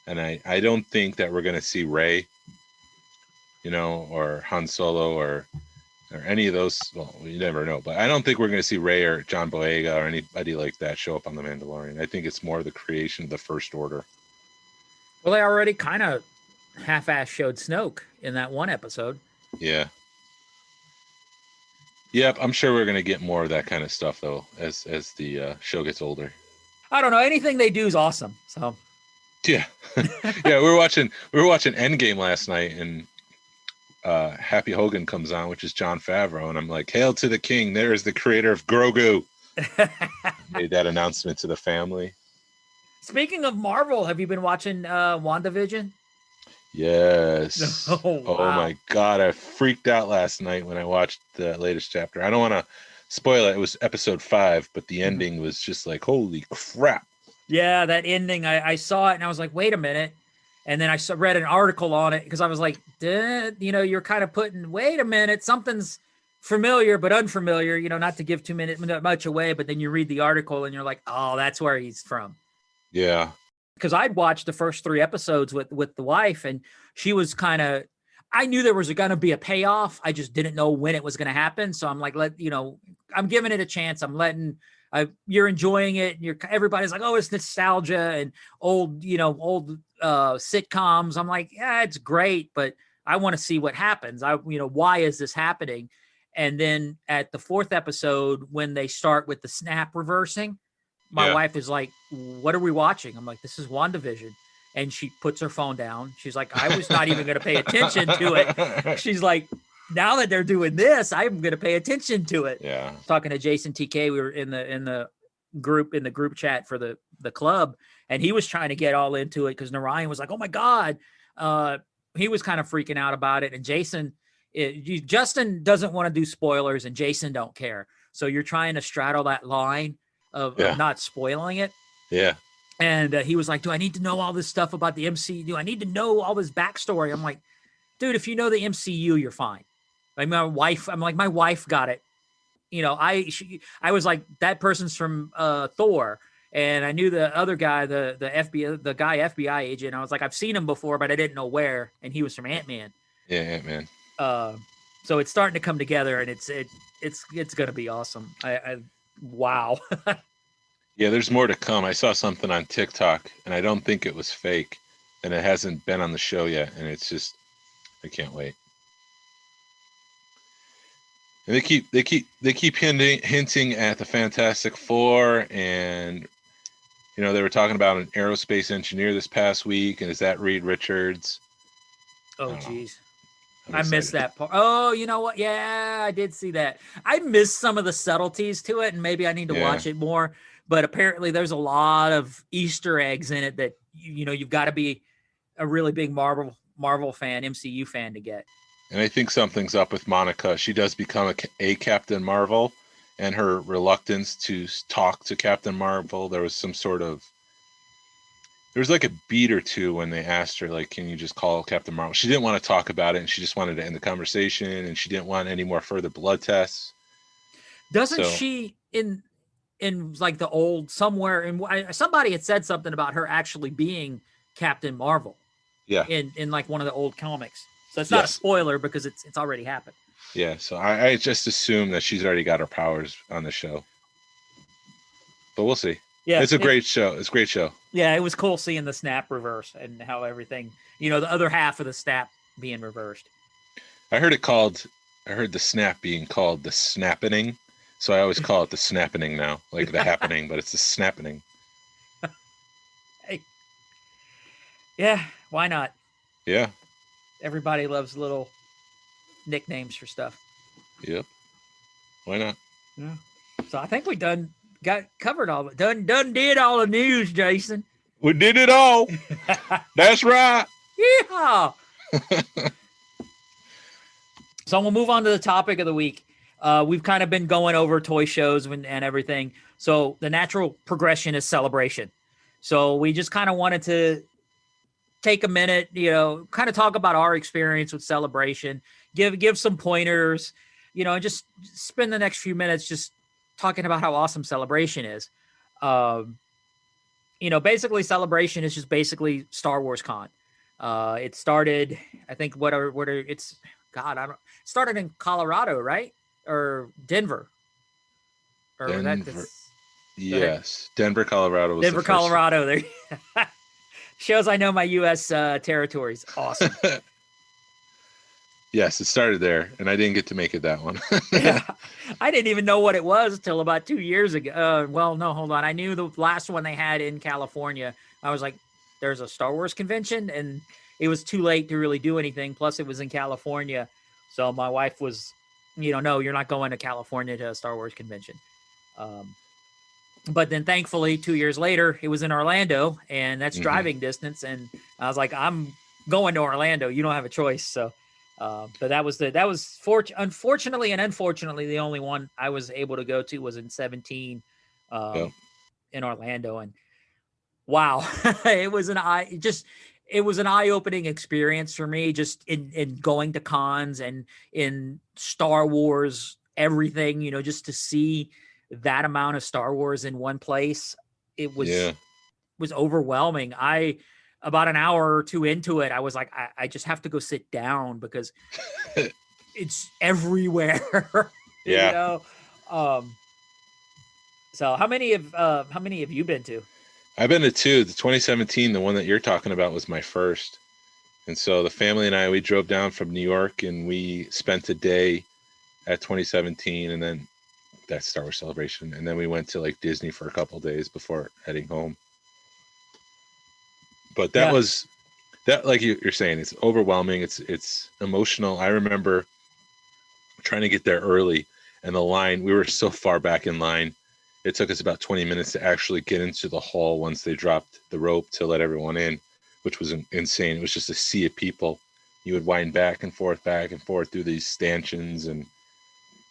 Speaker 5: And I don't think that we're going to see Rey, or Han Solo or any of those. Well, you never know. But I don't think we're going to see Rey or John Boyega or anybody like that show up on The Mandalorian. I think it's more the creation of the First Order.
Speaker 4: Well, they already kind of half-ass showed Snoke in that one episode.
Speaker 5: Yeah. Yep, I'm sure we're going to get more of that kind of stuff, though, as the show gets older.
Speaker 4: I don't know. Anything they do is awesome. So.
Speaker 5: Yeah. Yeah, we were watching Endgame last night, and Happy Hogan comes on, which is Jon Favreau, and I'm like, hail to the king. There is the creator of Grogu. Made that announcement to the family.
Speaker 4: Speaking of Marvel, have you been watching WandaVision?
Speaker 5: Yes.
Speaker 4: Oh, wow.
Speaker 5: Oh my God. I freaked out last night when I watched the latest chapter. I don't want to spoil it. It was episode 5, but the ending was just like, holy crap.
Speaker 4: Yeah, that ending, I saw it and I was like, wait a minute. And then read an article on it because I was like, you're kind of putting, wait a minute, something's familiar but unfamiliar, not to give much away, but then you read the article and you're like, oh, that's where he's from.
Speaker 5: Yeah.
Speaker 4: Because I'd watched the first 3 episodes with the wife, and she was kind of, I knew there was going to be a payoff. I just didn't know when it was going to happen. So I'm like, I'm giving it a chance. I'm letting, you're enjoying it. And everybody's like, oh, it's nostalgia and old sitcoms. I'm like, yeah, it's great, but I want to see what happens. Why is this happening? And then at the 4th episode, when they start with the snap reversing, my wife is like, what are we watching? I'm like, this is WandaVision. And she puts her phone down. She's like, I was not even going to pay attention to it. She's like, now that they're doing this, I'm going to pay attention to it.
Speaker 5: Yeah.
Speaker 4: Talking to Jason TK, we were in the group chat for the club, and he was trying to get all into it because Narayan was like, oh my God. He was kind of freaking out about it. And Justin doesn't want to do spoilers and Jason don't care. So you're trying to straddle that line of not spoiling it.
Speaker 5: Yeah.
Speaker 4: And he was like, do I need to know all this stuff about the MCU? Do I need to know all this backstory? I'm like, dude, if you know the MCU, you're fine. Like my wife got it. I was like, that person's from Thor. And I knew the other guy, the FBI agent. I was like, I've seen him before, but I didn't know where. And he was from Ant-Man.
Speaker 5: Yeah, Ant-Man.
Speaker 4: So it's starting to come together, and it's going to be awesome. Wow.
Speaker 5: Yeah, there's more to come. I saw something on TikTok, and I don't think it was fake, and it hasn't been on the show yet, and it's just, I can't wait. And they keep hinting at the Fantastic Four, and they were talking about an aerospace engineer this past week, and is that Reed Richards?
Speaker 4: Oh, geez. I missed that part. Oh, you know what? Yeah, I did see that. I missed some of the subtleties to it, and maybe I need to watch it more. But apparently there's a lot of Easter eggs in it that, you've got to be a really big Marvel fan, MCU fan to get.
Speaker 5: And I think something's up with Monica. She does become a Captain Marvel, and her reluctance to talk to Captain Marvel. There was like a beat or two when they asked her, like, can you just call Captain Marvel? She didn't want to talk about it, and she just wanted to end the conversation, and she didn't want any more further blood tests.
Speaker 4: Doesn't she in like the old somewhere, and somebody had said something about her actually being Captain Marvel.
Speaker 5: Yeah.
Speaker 4: In like one of the old comics. So it's not a spoiler because it's already happened.
Speaker 5: Yeah. So I just assume that she's already got her powers on the show. But we'll see. Yeah. It's a great show. It's a great show.
Speaker 4: Yeah. It was cool seeing the snap reverse and how everything, the other half of the snap being reversed.
Speaker 5: I heard the snap being called the snappening. So I always call it the snappening now, like the happening, but it's the snappening.
Speaker 4: Hey. Yeah, why not?
Speaker 5: Yeah.
Speaker 4: Everybody loves little nicknames for stuff.
Speaker 5: Yep. Why not?
Speaker 4: Yeah. So I think we got covered all of it. Done did all the news, Jason.
Speaker 5: We did it all. That's right.
Speaker 4: Yeah. So we'll move on to the topic of the week. We've kind of been going over toy shows and everything. So the natural progression is celebration. So we just kind of wanted to take a minute, kind of talk about our experience with celebration, give some pointers, and just spend the next few minutes just talking about how awesome celebration is. Basically celebration is just basically Star Wars Con. It started, I think, it started in Colorado, right? Or Denver. Or
Speaker 5: Denver. Yes. Denver, Colorado was
Speaker 4: Denver, Colorado. There shows I know my U.S. territories. Awesome.
Speaker 5: Yes, it started there, and I didn't get to make it that one.
Speaker 4: Yeah. I didn't even know what it was until about 2 years ago. Well, no, hold on. I knew the last one they had in California. I was like, there's a Star Wars convention, and it was too late to really do anything. Plus, it was in California. So my wife was, no, you're not going to California to a Star Wars convention. But then thankfully 2 years later, it was in Orlando, and that's driving distance. And I was like, I'm going to Orlando. You don't have a choice. So, but that was unfortunately and unfortunately, the only one I was able to go to was in 2017 in Orlando. And Wow. It was it was an eye-opening experience for me, just in going to cons and in Star Wars, everything, just to see that amount of Star Wars in one place. It
Speaker 5: Yeah.
Speaker 4: was overwhelming. About an hour or two into it, I was like, I just have to go sit down because it's everywhere. you
Speaker 5: Yeah.
Speaker 4: know. Um, so how many have you been to?
Speaker 5: I've been to two. The 2017, the one that you're talking about, was my first. And so the family and I, we drove down from New York and we spent a day at 2017 and then that Star Wars Celebration. And then we went to like Disney for a couple days before heading home. But that
Speaker 4: Yeah.
Speaker 5: was that, like you're saying, it's overwhelming. It's emotional. I remember trying to get there early and the line, we were so far back in line. It took us about 20 minutes to actually get into the hall once they dropped the rope to let everyone in, which was insane. It was just a sea of people. You would wind back and forth through these stanchions. And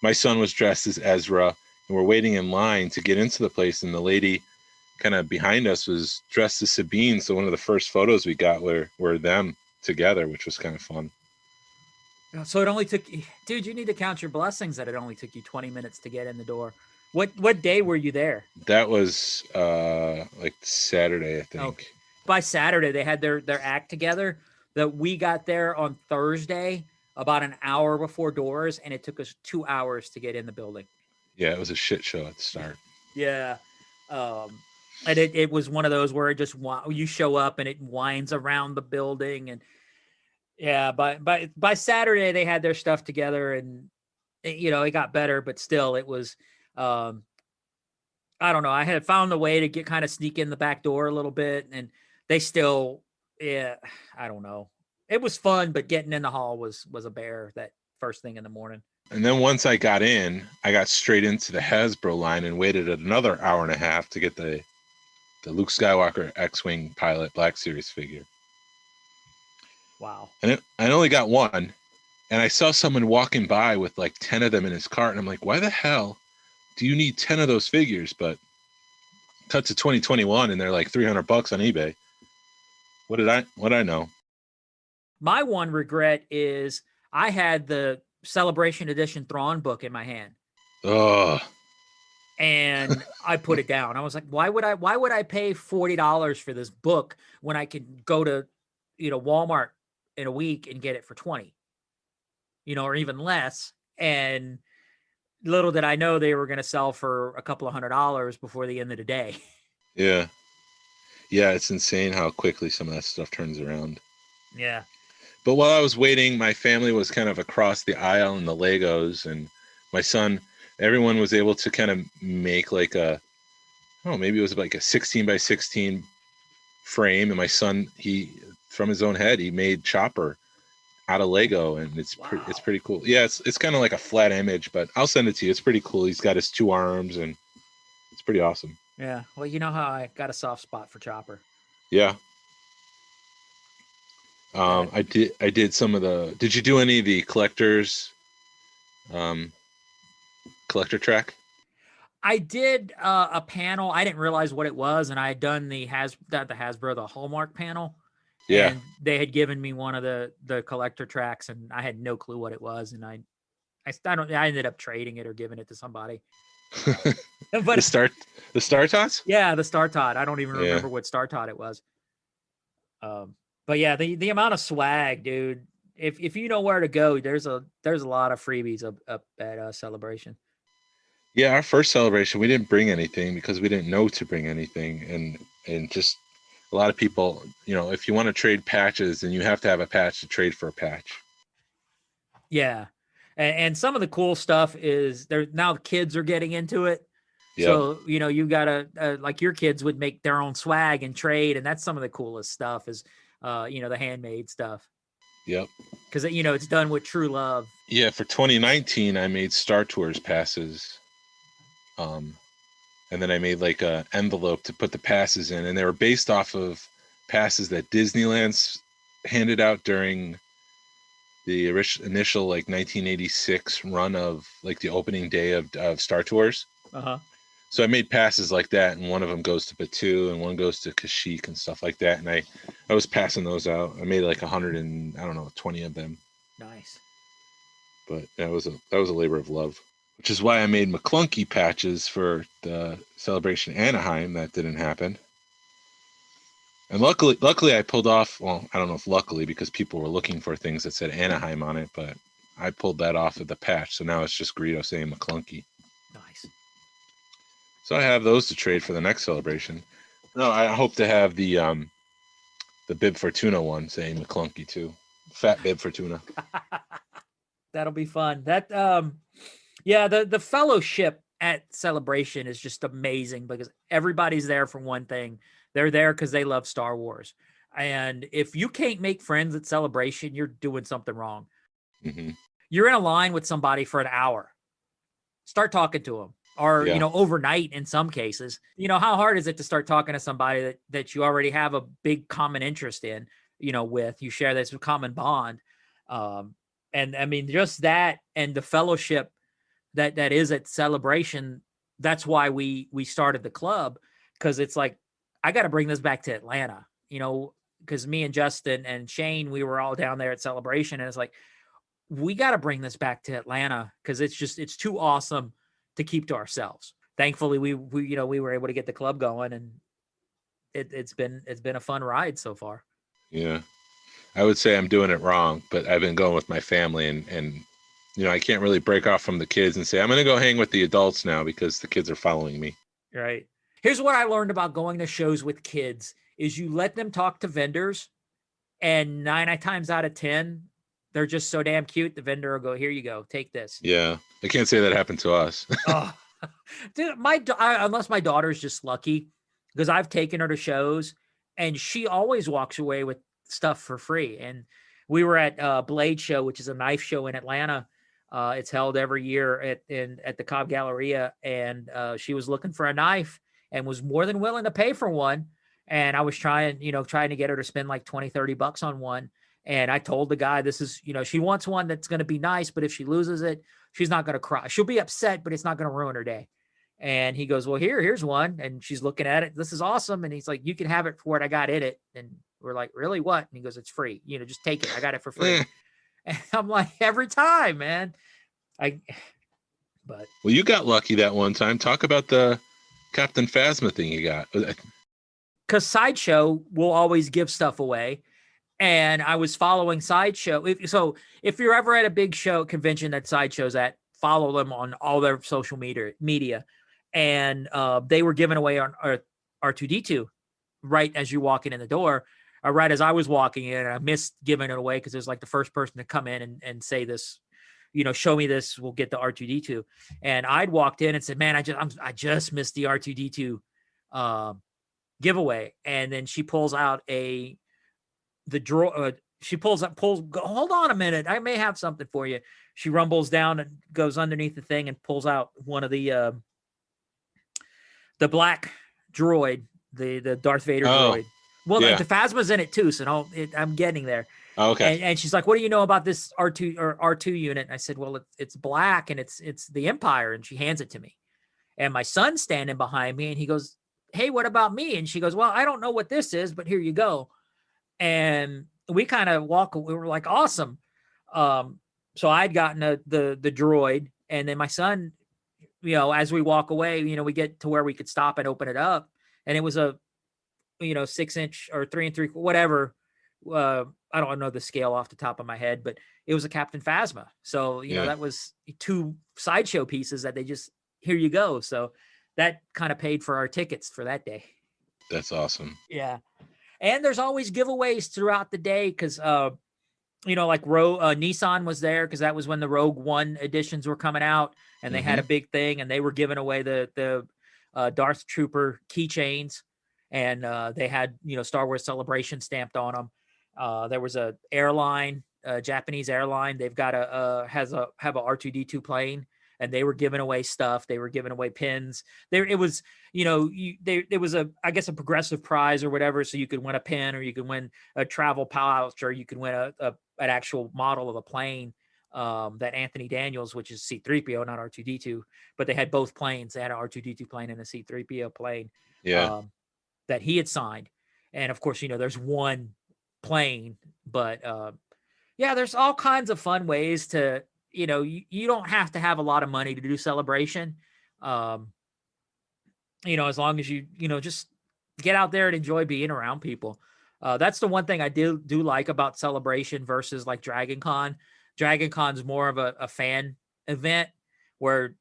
Speaker 5: my son was dressed as Ezra, and we're waiting in line to get into the place. And the lady kind of behind us was dressed as Sabine. So one of the first photos we got were them together, which was kind of fun.
Speaker 4: So it only took, dude, you need to count your blessings that it only took you 20 minutes to get in the door. What day were you there?
Speaker 5: That was like Saturday, I think.
Speaker 4: Okay. By Saturday, they had their act together. That we got there on Thursday about an hour before doors, and it took us 2 hours to get in the building.
Speaker 5: Yeah, it was a shit show at the start.
Speaker 4: Yeah. And it was one of those where it just, you show up and it winds around the building. And yeah, by Saturday, they had their stuff together, and, it got better, but still it was, I don't know. I had found a way to get kind of sneak in the back door a little bit, and they still, yeah, I don't know. It was fun, but getting in the hall was a bear that first thing in the morning.
Speaker 5: And then once I got in, I got straight into the Hasbro line and waited another hour and a half to get the Luke Skywalker X-Wing pilot Black Series figure.
Speaker 4: Wow.
Speaker 5: And I only got one, and I saw someone walking by with like 10 of them in his cart, and I'm like, why the hell do you need 10 of those figures? But cut to 2021 and they're like $300 on eBay. What did I know?
Speaker 4: My one regret is I had the Celebration Edition Thrawn book in my hand.
Speaker 5: Oh.
Speaker 4: And I put it down. I was like, why would I pay $40 for this book when I could go to, Walmart in a week and get it for 20, or even less. And little did I know they were going to sell for a couple of $100 before the end of the day.
Speaker 5: Yeah. Yeah, it's insane how quickly some of that stuff turns around.
Speaker 4: Yeah.
Speaker 5: But while I was waiting, my family was kind of across the aisle in the Legos, and my son, everyone was able to kind of make like maybe it was like a 16 by 16 frame. And my son, from his own head, he made Chopper out of Lego, and it's pretty cool. Yeah, it's kind of like a flat image, but I'll send it to you. It's pretty cool. He's got his 2 arms, and it's pretty awesome.
Speaker 4: Yeah. Well, you know how I got a soft spot for Chopper.
Speaker 5: Yeah. I did some of the. Did you do any of the collector track?
Speaker 4: I did a panel. I didn't realize what it was, and I had done the Hasbro, the Hallmark panel.
Speaker 5: Yeah.
Speaker 4: And they had given me one of the collector tracks, and I had no clue what it was, and I ended up trading it or giving it to somebody. But
Speaker 5: the Star Tots?
Speaker 4: Yeah, the Star Tot. I don't even remember what Star Tot it was. But yeah, the amount of swag, dude. If you know where to go, there's a lot of freebies up at Celebration.
Speaker 5: Yeah, our first Celebration, we didn't bring anything because we didn't know to bring anything, and just a lot of people, if you want to trade patches, then you have to have a patch to trade for a patch.
Speaker 4: Yeah, and some of the cool stuff is there now. The kids are getting into it. Yep. So, you gotta, like your kids would make their own swag and trade. And that's some of the coolest stuff is, the handmade stuff.
Speaker 5: Yep.
Speaker 4: Cause it's done with true love.
Speaker 5: Yeah. For 2019, I made Star Tours passes. And then I made like a envelope to put the passes in, and they were based off of passes that Disneyland's handed out during the initial like 1986 run of like the opening day of Star Tours.
Speaker 4: Uh-huh.
Speaker 5: So I made passes like that, and one of them goes to Batu, and one goes to Kashyyyk and stuff like that. And I was passing those out. I made like 100 and I don't know 20 of them.
Speaker 4: Nice.
Speaker 5: But that was a labor of love, which is why I made McClunky patches for the Celebration Anaheim. That didn't happen. And luckily I pulled off. Well, I don't know if luckily, because people were looking for things that said Anaheim on it, but I pulled that off of the patch. So now it's just Greedo saying McClunky.
Speaker 4: Nice.
Speaker 5: So I have those to trade for the next celebration. No, I hope to have the Bib Fortuna one saying McClunky too. Fat Bib Fortuna.
Speaker 4: That'll be fun. That yeah, the fellowship at Celebration is just amazing because everybody's there for one thing. They're there because they love Star Wars. And if you can't make friends at Celebration, you're doing something wrong.
Speaker 5: Mm-hmm.
Speaker 4: You're in a line with somebody for an hour. Start talking to them. Or,
Speaker 5: Yeah.
Speaker 4: Overnight in some cases. How hard is it to start talking to somebody that you already have a big common interest in, with? You share this common bond. And I mean, just that and the fellowship that is at Celebration, that's why we started the club, because it's like, I got to bring this back to Atlanta, because me and Justin and Shane, we were all down there at Celebration, and it's like, we got to bring this back to Atlanta because it's too awesome to keep to ourselves. Thankfully, we were able to get the club going, and it's been a fun ride so far.
Speaker 5: Yeah. I would say I'm doing it wrong, but I've been going with my family, and I can't really break off from the kids and say, I'm going to go hang with the adults now because the kids are following me.
Speaker 4: Right. Here's what I learned about going to shows with kids is you let them talk to vendors, and 9 times out of 10, they're just so damn cute. The vendor will go, here you go, take this.
Speaker 5: Yeah. I can't say that happened to us.
Speaker 4: Oh, dude, unless my daughter's just lucky, because I've taken her to shows and she always walks away with stuff for free. And we were at Blade Show, which is a knife show in Atlanta. It's held every year at the Cobb Galleria, and she was looking for a knife and was more than willing to pay for one. And I was trying to get her to spend like $20-$30 on one. And I told the guy, this is, she wants one that's going to be nice, but if she loses it, she's not going to cry. She'll be upset, but it's not going to ruin her day. And he goes, well, here's one. And she's looking at it. This is awesome. And he's like, you can have it for what I got in it. And we're like, really? What? And he goes, it's free. Just take it. I got it for free. And I'm like, every time, man. Well,
Speaker 5: you got lucky that one time. Talk about the Captain Phasma thing you got.
Speaker 4: Because Sideshow will always give stuff away. And I was following Sideshow. If you're ever at a big show convention that Sideshow's at, follow them on all their social media. And they were giving away on R2-D2 right as you walking in the door, or right as I was walking in. And I missed giving it away because it was like the first person to come in and say this, show me this, we'll get the R2-D2. And I'd walked in and said, man, I just missed the R2-D2 giveaway. And then she pulls out hold on a minute, I may have something for you. She rumbles down and goes underneath the thing and pulls out one of the black droid, the Darth Vader droid. Well,
Speaker 5: yeah.
Speaker 4: the Phasma's in it too, so I'm getting there.
Speaker 5: Oh, okay.
Speaker 4: And she's like, what do you know about this R2 unit? And I said, well, it's black and it's the Empire. And she hands it to me. And my son's standing behind me and he goes, hey, what about me? And she goes, well, I don't know what this is, but here you go. And we kind of we were like, awesome. So I'd gotten the droid, and then my son, as we walk away, we get to where we could stop and open it up, and it was a 6-inch or 3 3/4, whatever. I don't know the scale off the top of my head, but it was a Captain Phasma. So that was 2 Sideshow pieces that they just, here you go. So that kind of paid for our tickets for that day.
Speaker 5: That's awesome.
Speaker 4: Yeah. And there's always giveaways throughout the day because, like Nissan was there because that was when the Rogue One editions were coming out, and they had a big thing, and they were giving away the Darth Trooper keychains, and they had Star Wars Celebration stamped on them. There was a airline, Japanese airline. They've got have a R2-D2 plane. And they were giving away stuff. They were giving away pins. It was I guess a progressive prize or whatever. So you could win a pin, or you could win a travel pouch, or you could win an actual model of a plane. that Anthony Daniels, which is C-3PO, not R2-D2, but they had both planes. They had an R2-D2 plane and a C-3PO plane that he had signed. And of course, there's one plane, but there's all kinds of fun ways to, you don't have to have a lot of money to do Celebration. As long as you, just get out there and enjoy being around people. That's the one thing I do like about Celebration versus like Dragon Con. Dragon Con's more of a fan event where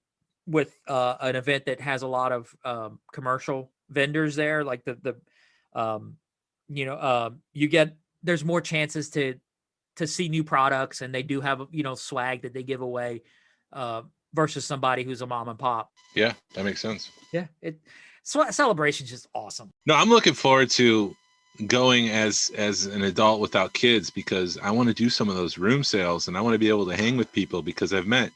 Speaker 4: with an event that has a lot of commercial vendors there, like you get, there's more chances to see new products, and they do have, swag that they give away versus somebody who's a mom and pop.
Speaker 5: Yeah, that makes sense.
Speaker 4: Yeah. Celebration's just awesome.
Speaker 5: No, I'm looking forward to going as an adult without kids, because I want to do some of those room sales, and I want to be able to hang with people, because I've met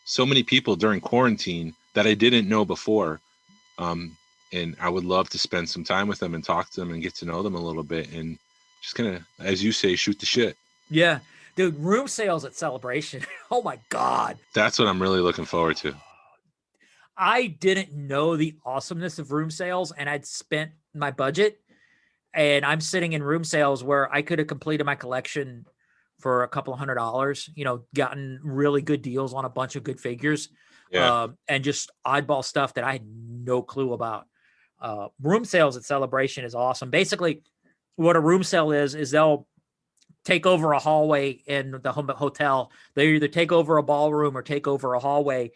Speaker 5: so many people during quarantine that I didn't know before. And I would love to spend some time with them and talk to them and get to know them a little bit, and just kind of, as you say, shoot the shit.
Speaker 4: Yeah, dude, room sales at Celebration. Oh my God.
Speaker 5: That's what I'm really looking forward to.
Speaker 4: I didn't know the awesomeness of room sales, and I'd spent my budget, and I'm sitting in room sales where I could have completed my collection for a couple of $100, gotten really good deals on a bunch of good figures, and just oddball stuff that I had no clue about. Room sales at Celebration is awesome. Basically, what a room sale is they'll take over a hallway in the hotel. They either take over a ballroom or take over a hallway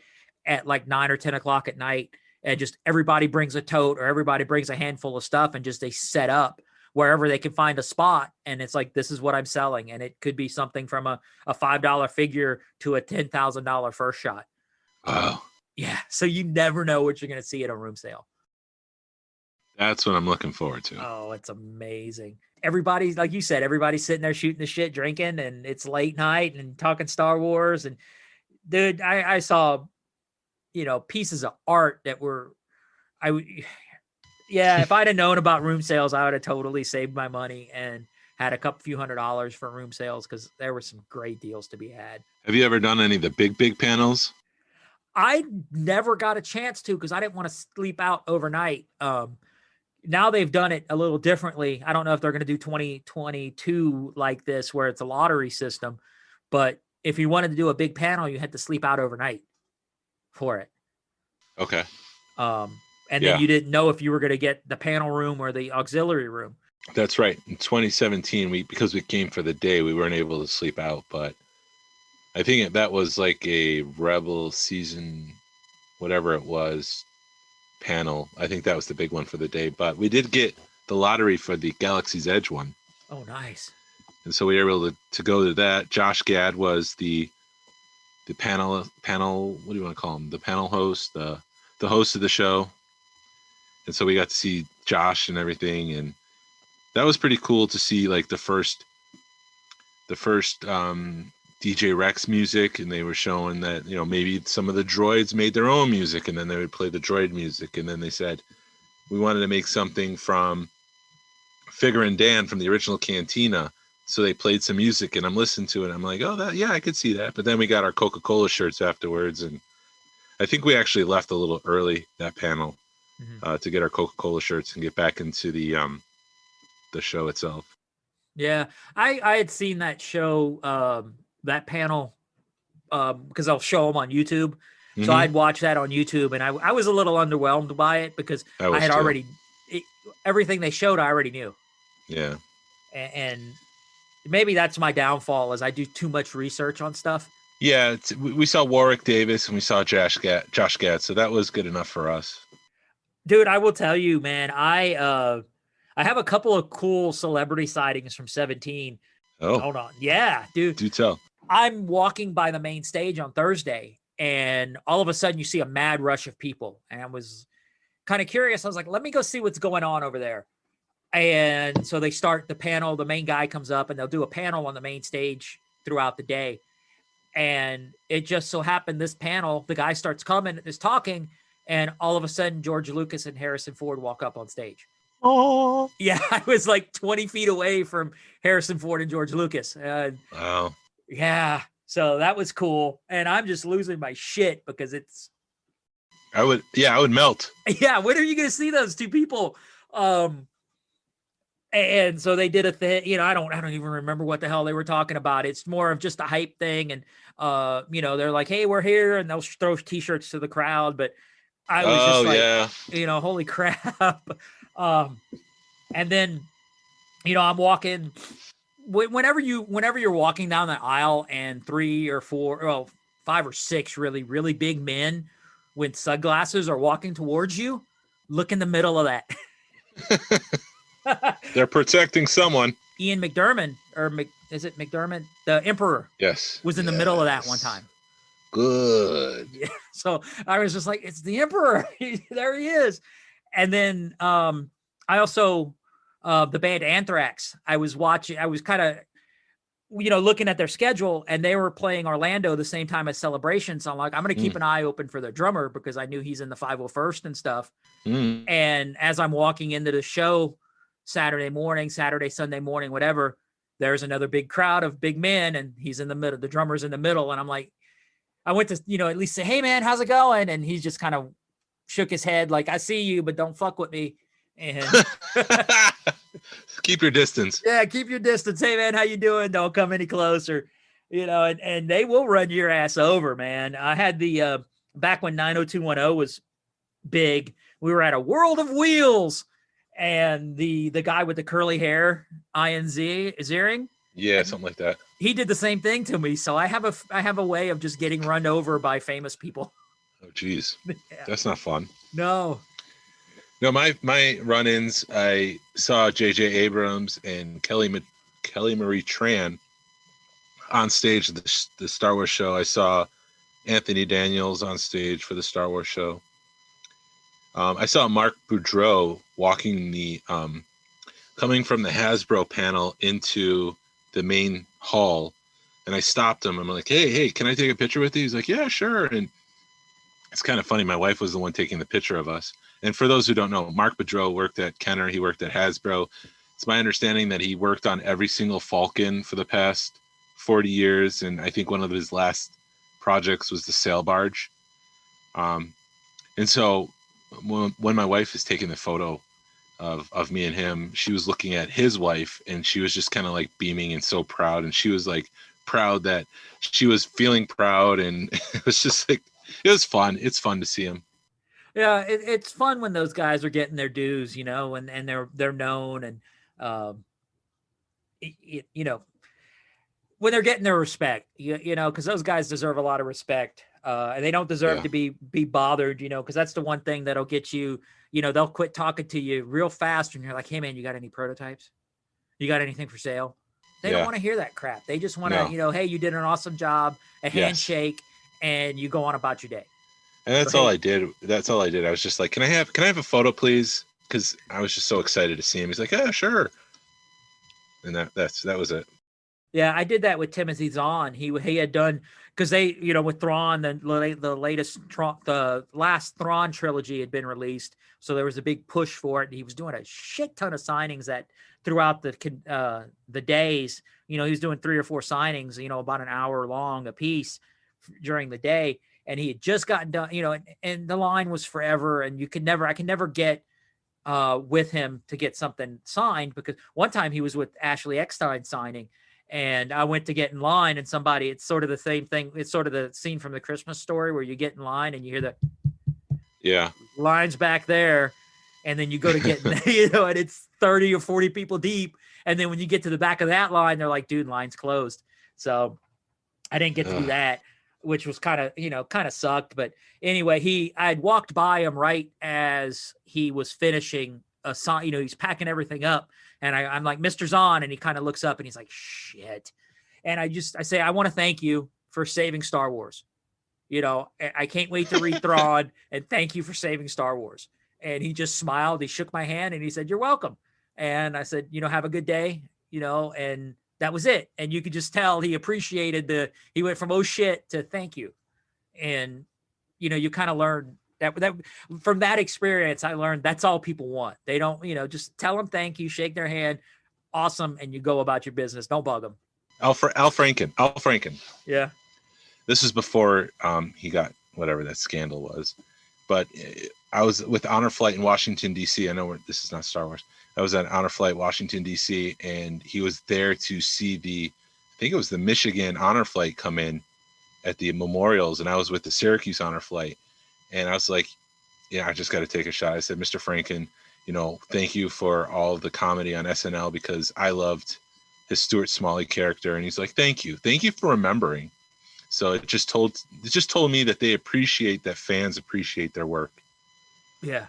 Speaker 4: at like 9 or 10 o'clock at night, and just everybody brings a tote or everybody brings a handful of stuff, and just they set up wherever they can find a spot. And it's like, this is what I'm selling. And it could be something from a $5 figure to a $10,000 first shot.
Speaker 5: Wow.
Speaker 4: Yeah. So you never know what you're going to see at a room sale.
Speaker 5: That's what I'm looking forward to.
Speaker 4: Oh, it's amazing. Everybody's, like you said, everybody's sitting there shooting the shit, drinking, and it's late night and talking Star Wars. And dude, I saw, pieces of art that were, if I'd have known about room sales, I would have totally saved my money and had a few $100s for room sales, because there were some great deals to be had.
Speaker 5: Have you ever done any of the big panels?
Speaker 4: I never got a chance to, because I didn't want to sleep out overnight. Now they've done it a little differently. I don't know if they're going to do 2022 like this, where it's a lottery system, but if you wanted to do a big panel, you had to sleep out overnight for it.
Speaker 5: Okay.
Speaker 4: And then you didn't know if you were going to get the panel room or the auxiliary room.
Speaker 5: That's right. In 2017, because we came for the day, we weren't able to sleep out, but I think that was like a Rebel season, whatever it was, panel. I think that was the big one for the day, but we did get the lottery for the Galaxy's Edge one.
Speaker 4: Oh, nice.
Speaker 5: And so we were able to go to that. Josh Gad was the panel, what do you want to call him? The panel host, the host of the show. And so we got to see Josh and everything, and that was pretty cool to see, like the first DJ Rex music, and they were showing that, maybe some of the droids made their own music, and then they would play the droid music. And then they said, we wanted to make something from Figure and Dan from the original Cantina. So they played some music, and I'm listening to it. I'm like, oh, I could see that. But then we got our Coca-Cola shirts afterwards, and I think we actually left a little early that panel to get our Coca-Cola shirts and get back into the show itself.
Speaker 4: Yeah, I had seen that show, that panel, because I'll show them on YouTube. So I'd watch that on YouTube, and I was a little underwhelmed by it, because I had already everything they showed, I already knew.
Speaker 5: Yeah,
Speaker 4: and maybe that's my downfall, is I do too much research on stuff.
Speaker 5: Yeah, we saw Warwick Davis and we saw Josh Gad, so that was good enough for us.
Speaker 4: Dude, I will tell you, man, I have a couple of cool celebrity sightings from 17.
Speaker 5: Oh,
Speaker 4: hold on. Yeah, dude.
Speaker 5: Do tell.
Speaker 4: I'm walking by the main stage on Thursday, and all of a sudden you see a mad rush of people. And I was kind of curious. I was like, let me go see what's going on over there. And so they start the panel. The main guy comes up, and they'll do a panel on the main stage throughout the day. And it just so happened this panel, the guy starts coming, is talking, and all of a sudden George Lucas and Harrison Ford walk up on stage. Oh, yeah. I was like 20 feet away from Harrison Ford and George Lucas.
Speaker 5: Wow.
Speaker 4: Yeah. So that was cool. And I'm just losing my shit because it's,
Speaker 5: I would melt.
Speaker 4: yeah, when are you going to see those two people? And so they did a thing, I don't even remember what the hell they were talking about. It's more of just a hype thing. And, they're like, hey, we're here. And they'll throw t-shirts to the crowd. But I was just like, holy crap. And then, I'm walking, whenever you're walking down the aisle and 3 or 4, well, 5 or 6 really, really big men with sunglasses are walking towards you, look in the middle of that.
Speaker 5: They're protecting someone.
Speaker 4: Ian McDermott, is it McDermott? The Emperor.
Speaker 5: Yes.
Speaker 4: Was in the middle of that one time.
Speaker 5: Good.
Speaker 4: Yeah. So I was just like, it's the Emperor. There he is. And then I also, the band Anthrax, I was kind of, looking at their schedule, and they were playing Orlando the same time as Celebration. So I'm like, I'm going to keep an eye open for their drummer because I knew he's in the 501st and stuff. And as I'm walking into the show Saturday, Sunday morning, whatever, there's another big crowd of big men, and he's in the middle. The drummer's in the middle. And I'm like, I went to, at least say, hey man, how's it going? And he just kind of shook his head like, I see you, but don't fuck with me. And
Speaker 5: keep your distance.
Speaker 4: Yeah, keep your distance. Hey man, how you doing? Don't come any closer. And they will run your ass over, man. I had the back when 90210 was big, we were at a World of Wheels, and the guy with the curly hair, Ziering.
Speaker 5: Yeah, something like that.
Speaker 4: He did the same thing to me. So I have a way of just getting run over by famous people.
Speaker 5: Oh geez.
Speaker 4: Yeah.
Speaker 5: That's not fun.
Speaker 4: No,
Speaker 5: my run-ins, I saw J.J. Abrams and Kelly Marie Tran on stage at the Star Wars show. I saw Anthony Daniels on stage for the Star Wars show. I saw Mark Boudreau walking coming from the Hasbro panel into the main hall, and I stopped him. I'm like, hey, can I take a picture with you? He's like, yeah, sure. And it's kind of funny. My wife was the one taking the picture of us. And for those who don't know, Mark Boudreau worked at Kenner. He worked at Hasbro. It's my understanding that he worked on every single Falcon for the past 40 years. And I think one of his last projects was the sail barge. And so when my wife is taking the photo of me and him, she was looking at his wife, and she was just kind of like beaming and so proud. And she was like proud that she was feeling proud. And it was just like, it was fun. It's fun to see him.
Speaker 4: Yeah, it's fun when those guys are getting their dues, and they're known, and when they're getting their respect, because those guys deserve a lot of respect, and they don't deserve to be bothered, because that's the one thing that'll get you. They'll quit talking to you real fast when you're like, hey man, you got any prototypes? You got anything for sale? They don't want to hear that crap. They just want to, hey, you did an awesome job, a handshake, and you go on about your day.
Speaker 5: And that's all I did. That's all I did. I was just like, can I have a photo, please? Because I was just so excited to see him. He's like, yeah, sure. And that was it.
Speaker 4: Yeah, I did that with Timothy Zahn. He had done, because they, with Thrawn, the last Thrawn trilogy had been released, so there was a big push for it. And he was doing a shit ton of signings throughout the days. He was doing 3 or 4 signings, about an hour long a piece during the day. And he had just gotten done, and the line was forever. And I can never get with him to get something signed, because one time he was with Ashley Eckstein signing, and I went to get in line, and it's sort of the same thing. It's sort of the scene from the Christmas Story where you get in line and you hear the lines back there, and then you go to get, and it's 30 or 40 people deep. And then when you get to the back of that line, they're like, dude, line's closed. So I didn't get to do that, which was kind of sucked. But anyway, I'd walked by him right as he was finishing a song, he's packing everything up. And I'm like, Mr. Zahn. And he kind of looks up and he's like, shit. And I say, I want to thank you for saving Star Wars. I can't wait to read Thrawn, and thank you for saving Star Wars. And he just smiled. He shook my hand and he said, you're welcome. And I said, have a good day, and that was it. And you could just tell he appreciated he went from, oh shit, to thank you. And, you kind of learn that from that experience, I learned that's all people want. They don't, just tell them thank you, shake their hand. Awesome. And you go about your business. Don't bug them.
Speaker 5: Al Franken. Al Franken.
Speaker 4: Yeah.
Speaker 5: This is before he got whatever that scandal was. But I was with Honor Flight in Washington, D.C. I know this is not Star Wars. I was at Honor Flight, Washington, D.C., and he was there to see I think it was the Michigan Honor Flight come in at the memorials, and I was with the Syracuse Honor Flight. And I was like, yeah, I just got to take a shot. I said, Mr. Franken, thank you for all the comedy on SNL because I loved his Stuart Smalley character. And he's like, thank you for remembering. So it just told me that they appreciate that fans appreciate their work.
Speaker 4: Yeah.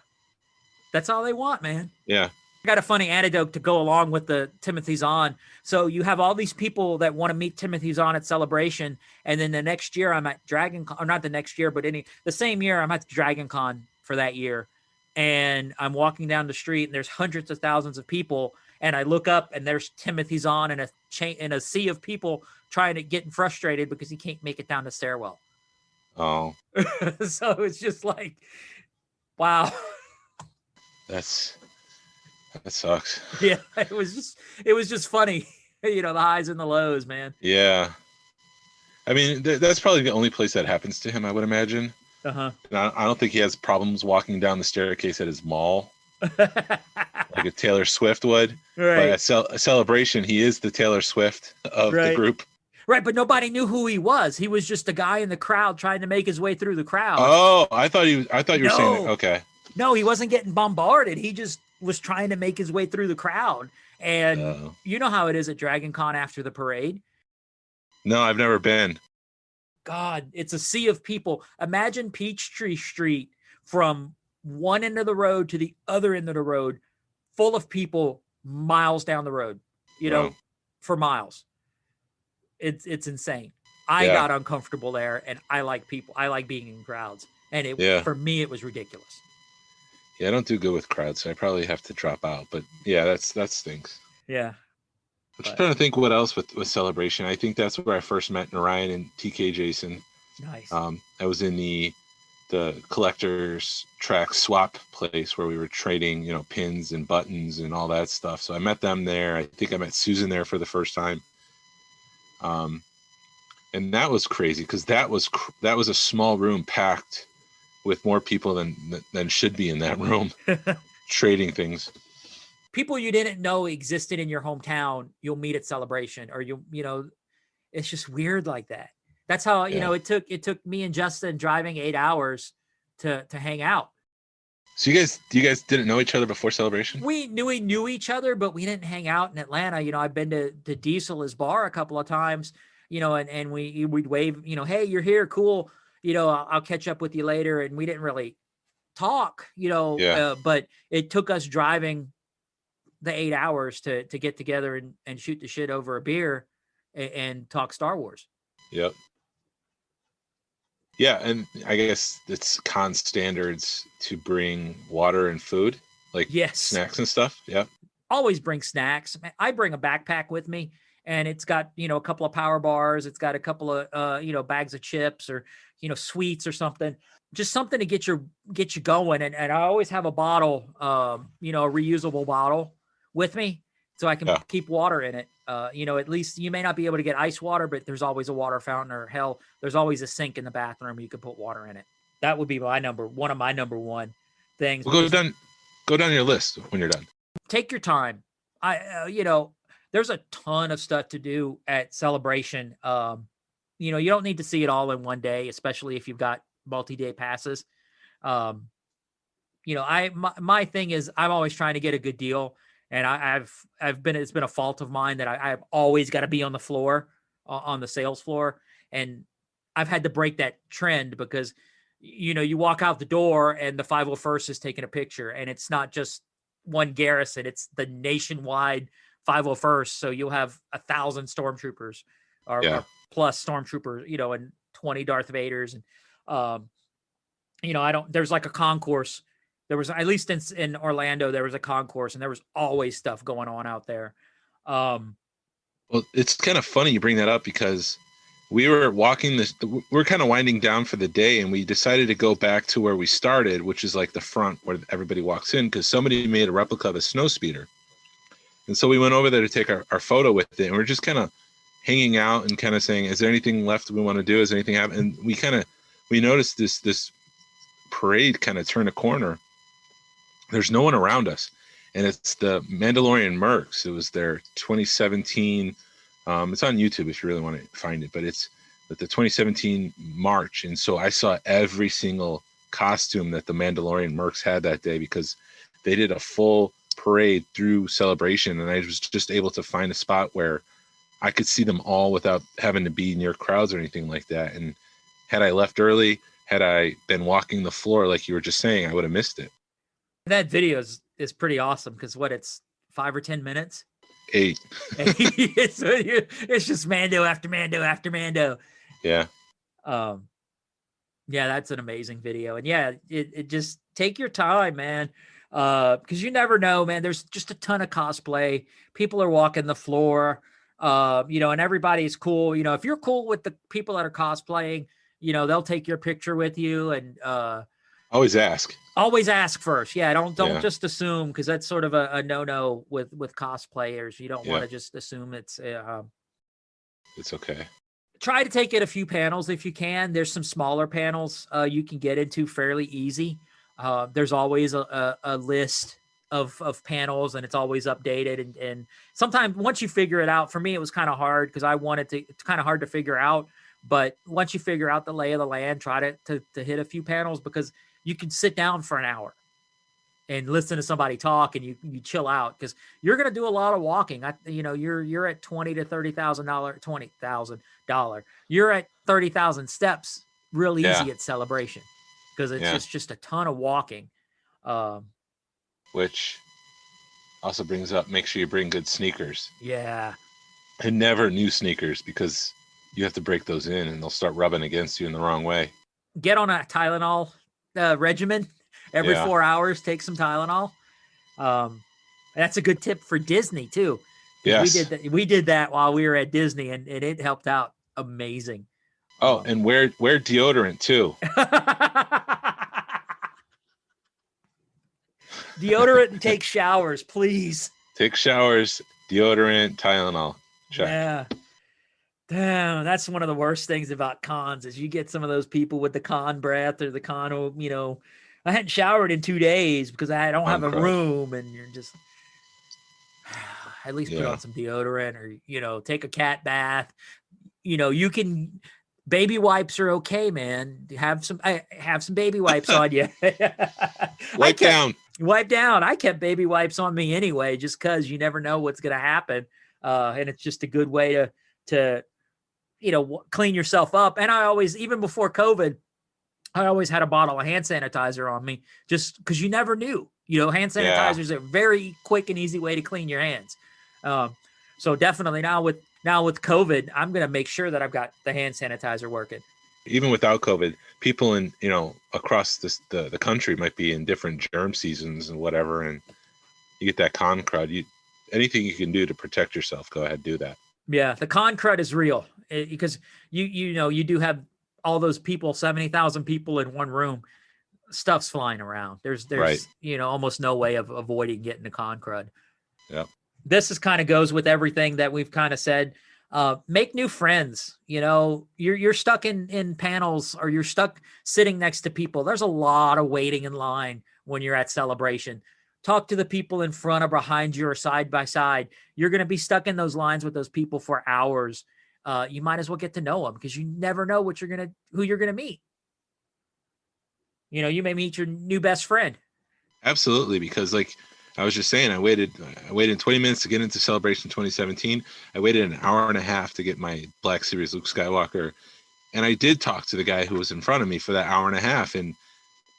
Speaker 4: That's all they want, man.
Speaker 5: Yeah.
Speaker 4: I got a funny anecdote to go along with the Timothy Zahn. So you have all these people that want to meet Timothy Zahn at Celebration. And then the next year I'm at Dragon Con, or not the next year, but the same year I'm at Dragon Con for that year. And I'm walking down the street and there's hundreds of thousands of people. And I look up and there's Timothy Zahn in a sea of people trying to getting frustrated because he can't make it down the stairwell.
Speaker 5: Oh.
Speaker 4: So it's just like, wow.
Speaker 5: That sucks.
Speaker 4: Yeah, it was just funny, the highs and the lows, man.
Speaker 5: Yeah, I mean that's probably the only place that happens to him, I would imagine.
Speaker 4: Uh-huh.
Speaker 5: I don't think he has problems walking down the staircase at his mall, like a Taylor Swift would.
Speaker 4: Right.
Speaker 5: But at a Celebration, he is the Taylor Swift of the group.
Speaker 4: Right, but nobody knew who he was. He was just a guy in the crowd trying to make his way through the crowd.
Speaker 5: Oh, I thought you were saying that. Okay.
Speaker 4: No, he wasn't getting bombarded. He just was trying to make his way through the crowd. And you know how it is at Dragon Con after the parade.
Speaker 5: No, I've never been.
Speaker 4: God, it's a sea of people. Imagine Peachtree Street from one end of the road to the other end of the road, full of people miles down the road, for miles. It's insane. I got uncomfortable there, and I like people. I like being in crowds. And for me, it was ridiculous.
Speaker 5: Yeah, I don't do good with crowds, so I probably have to drop out. But yeah, that stinks.
Speaker 4: Yeah.
Speaker 5: I'm just trying to think what else with Celebration. I think that's where I first met Narayan and TK Jason.
Speaker 4: Nice.
Speaker 5: I was in the collector's track swap place where we were trading, pins and buttons and all that stuff. So I met them there. I think I met Susan there for the first time. And that was crazy because that was a small room packed with more people than should be in that room trading things.
Speaker 4: People you didn't know existed in your hometown, you'll meet at Celebration, or it's just weird like that. That's how, it took me and Justin driving 8 hours to hang out.
Speaker 5: So you guys didn't know each other before Celebration?
Speaker 4: We knew each other, but we didn't hang out in Atlanta. I've been to Diesel's bar a couple of times, and we'd wave, hey, you're here. Cool. I'll catch up with you later. And we didn't really talk, but it took us driving the 8 hours to get together and shoot the shit over a beer and talk Star Wars.
Speaker 5: Yep. Yeah, and I guess it's con standards to bring water and food, like snacks and stuff. Yep.
Speaker 4: Always bring snacks. I bring a backpack with me, and it's got a couple of power bars. It's got a couple of bags of chips or sweets or something. Just something to get you going. And I always have a bottle, a reusable bottle with me, so I can keep water in it. At least you may not be able to get ice water, but there's always a water fountain, or hell, there's always a sink in the bathroom you can put water in it. That would be one of my number one things.
Speaker 5: Well, go down your list when you're done.
Speaker 4: Take your time. There's a ton of stuff to do at Celebration. You don't need to see it all in one day, especially if you've got multi-day passes. My thing is I'm always trying to get a good deal. And it's been a fault of mine that I've always got to be on the floor, on the sales floor. And I've had to break that trend because, you walk out the door and the 501st is taking a picture, and it's not just one garrison, it's the nationwide 501st. So you'll have 1,000 stormtroopers or plus stormtroopers, and 20 Darth Vaders. And, there's like a concourse. There was, at least in Orlando, there was a concourse, and there was always stuff going on out there.
Speaker 5: Well, it's kind of funny you bring that up because we were we're kind of winding down for the day, and we decided to go back to where we started, which is like the front where everybody walks in, because somebody made a replica of a snowspeeder. And so we went over there to take our photo with it, and we're just kind of hanging out and kind of saying, is there anything left we want to do? Is anything happen? And we noticed this parade kind of turn a corner. There's no one around us. And it's the Mandalorian Mercs. It was their 2017. It's on YouTube if you really want to find it, but it's the 2017 March. And so I saw every single costume that the Mandalorian Mercs had that day, because they did a full parade through Celebration. And I was just able to find a spot where I could see them all without having to be near crowds or anything like that. And had I left early, had I been walking the floor like you were just saying, I would have missed it.
Speaker 4: That video is pretty awesome because it's 5 or 10 minutes.
Speaker 5: 8.
Speaker 4: It's just Mando after Mando after Mando.
Speaker 5: Yeah.
Speaker 4: Yeah, that's an amazing video. And yeah, it just take your time, man. Because you never know, man. There's just a ton of cosplay. People are walking the floor, and everybody's cool. If you're cool with the people that are cosplaying, they'll take your picture with you and
Speaker 5: always ask.
Speaker 4: Always ask first. Yeah, don't just assume, because that's sort of a no-no with cosplayers. You don't want to just assume it's
Speaker 5: okay.
Speaker 4: Try to take it a few panels if you can. There's some smaller panels you can get into fairly easy. There's always a list of panels, and it's always updated. And sometimes once you figure it out, for me, it was kind of hard because it's kind of hard to figure out. But once you figure out the lay of the land, try to hit a few panels, because you can sit down for an hour and listen to somebody talk, and you chill out, because you're going to do a lot of walking. You're at $20,000 to $30,000. You're at 30,000 steps real easy at Celebration, because it's just a ton of walking.
Speaker 5: Which also brings up, make sure you bring good sneakers.
Speaker 4: Yeah.
Speaker 5: And never new sneakers, because you have to break those in and they'll start rubbing against you in the wrong way.
Speaker 4: Get on a Tylenol regimen every 4 hours. Take some Tylenol. That's a good tip for Disney too.
Speaker 5: Yes.
Speaker 4: We did that while we were at Disney, and it helped out amazing.
Speaker 5: Oh, and wear deodorant too.
Speaker 4: Deodorant and take showers, please.
Speaker 5: Take showers, deodorant, Tylenol. Check.
Speaker 4: Yeah. Damn, that's one of the worst things about cons is you get some of those people with the con breath or the con, I hadn't showered in 2 days because I don't have a room, and you're just at least put on some deodorant, or, take a cat bath. You can, baby wipes are okay, man. Have some baby wipes on you.
Speaker 5: Wipe down.
Speaker 4: I kept baby wipes on me anyway, just because you never know what's going to happen. And it's just a good way to clean yourself up. And I always, even before COVID, I always had a bottle of hand sanitizer on me, just because you never knew. Hand sanitizer is a very quick and easy way to clean your hands. So definitely now with COVID, I'm going to make sure that I've got the hand sanitizer working.
Speaker 5: Even without COVID, people in, across the country might be in different germ seasons and whatever. And you get that con crowd. Anything you can do to protect yourself, go ahead, do that.
Speaker 4: Yeah. The con crowd is real, because you do have all those people, 70,000 people in one room. Stuff's flying around. There's
Speaker 5: right.
Speaker 4: Almost no way of avoiding getting the con crud.
Speaker 5: Yep.
Speaker 4: This is kind of goes with everything that we've kind of said. Make new friends. You're stuck in panels, or you're stuck sitting next to people. There's a lot of waiting in line when you're at Celebration. Talk to the people in front or behind you, or side by side. You're going to be stuck in those lines with those people for hours. You might as well get to know them, because you never know who you're going to meet. You may meet your new best friend.
Speaker 5: Absolutely. Because like I was just saying, I waited 20 minutes to get into Celebration 2017. I waited an hour and a half to get my Black Series Luke Skywalker. And I did talk to the guy who was in front of me for that hour and a half. And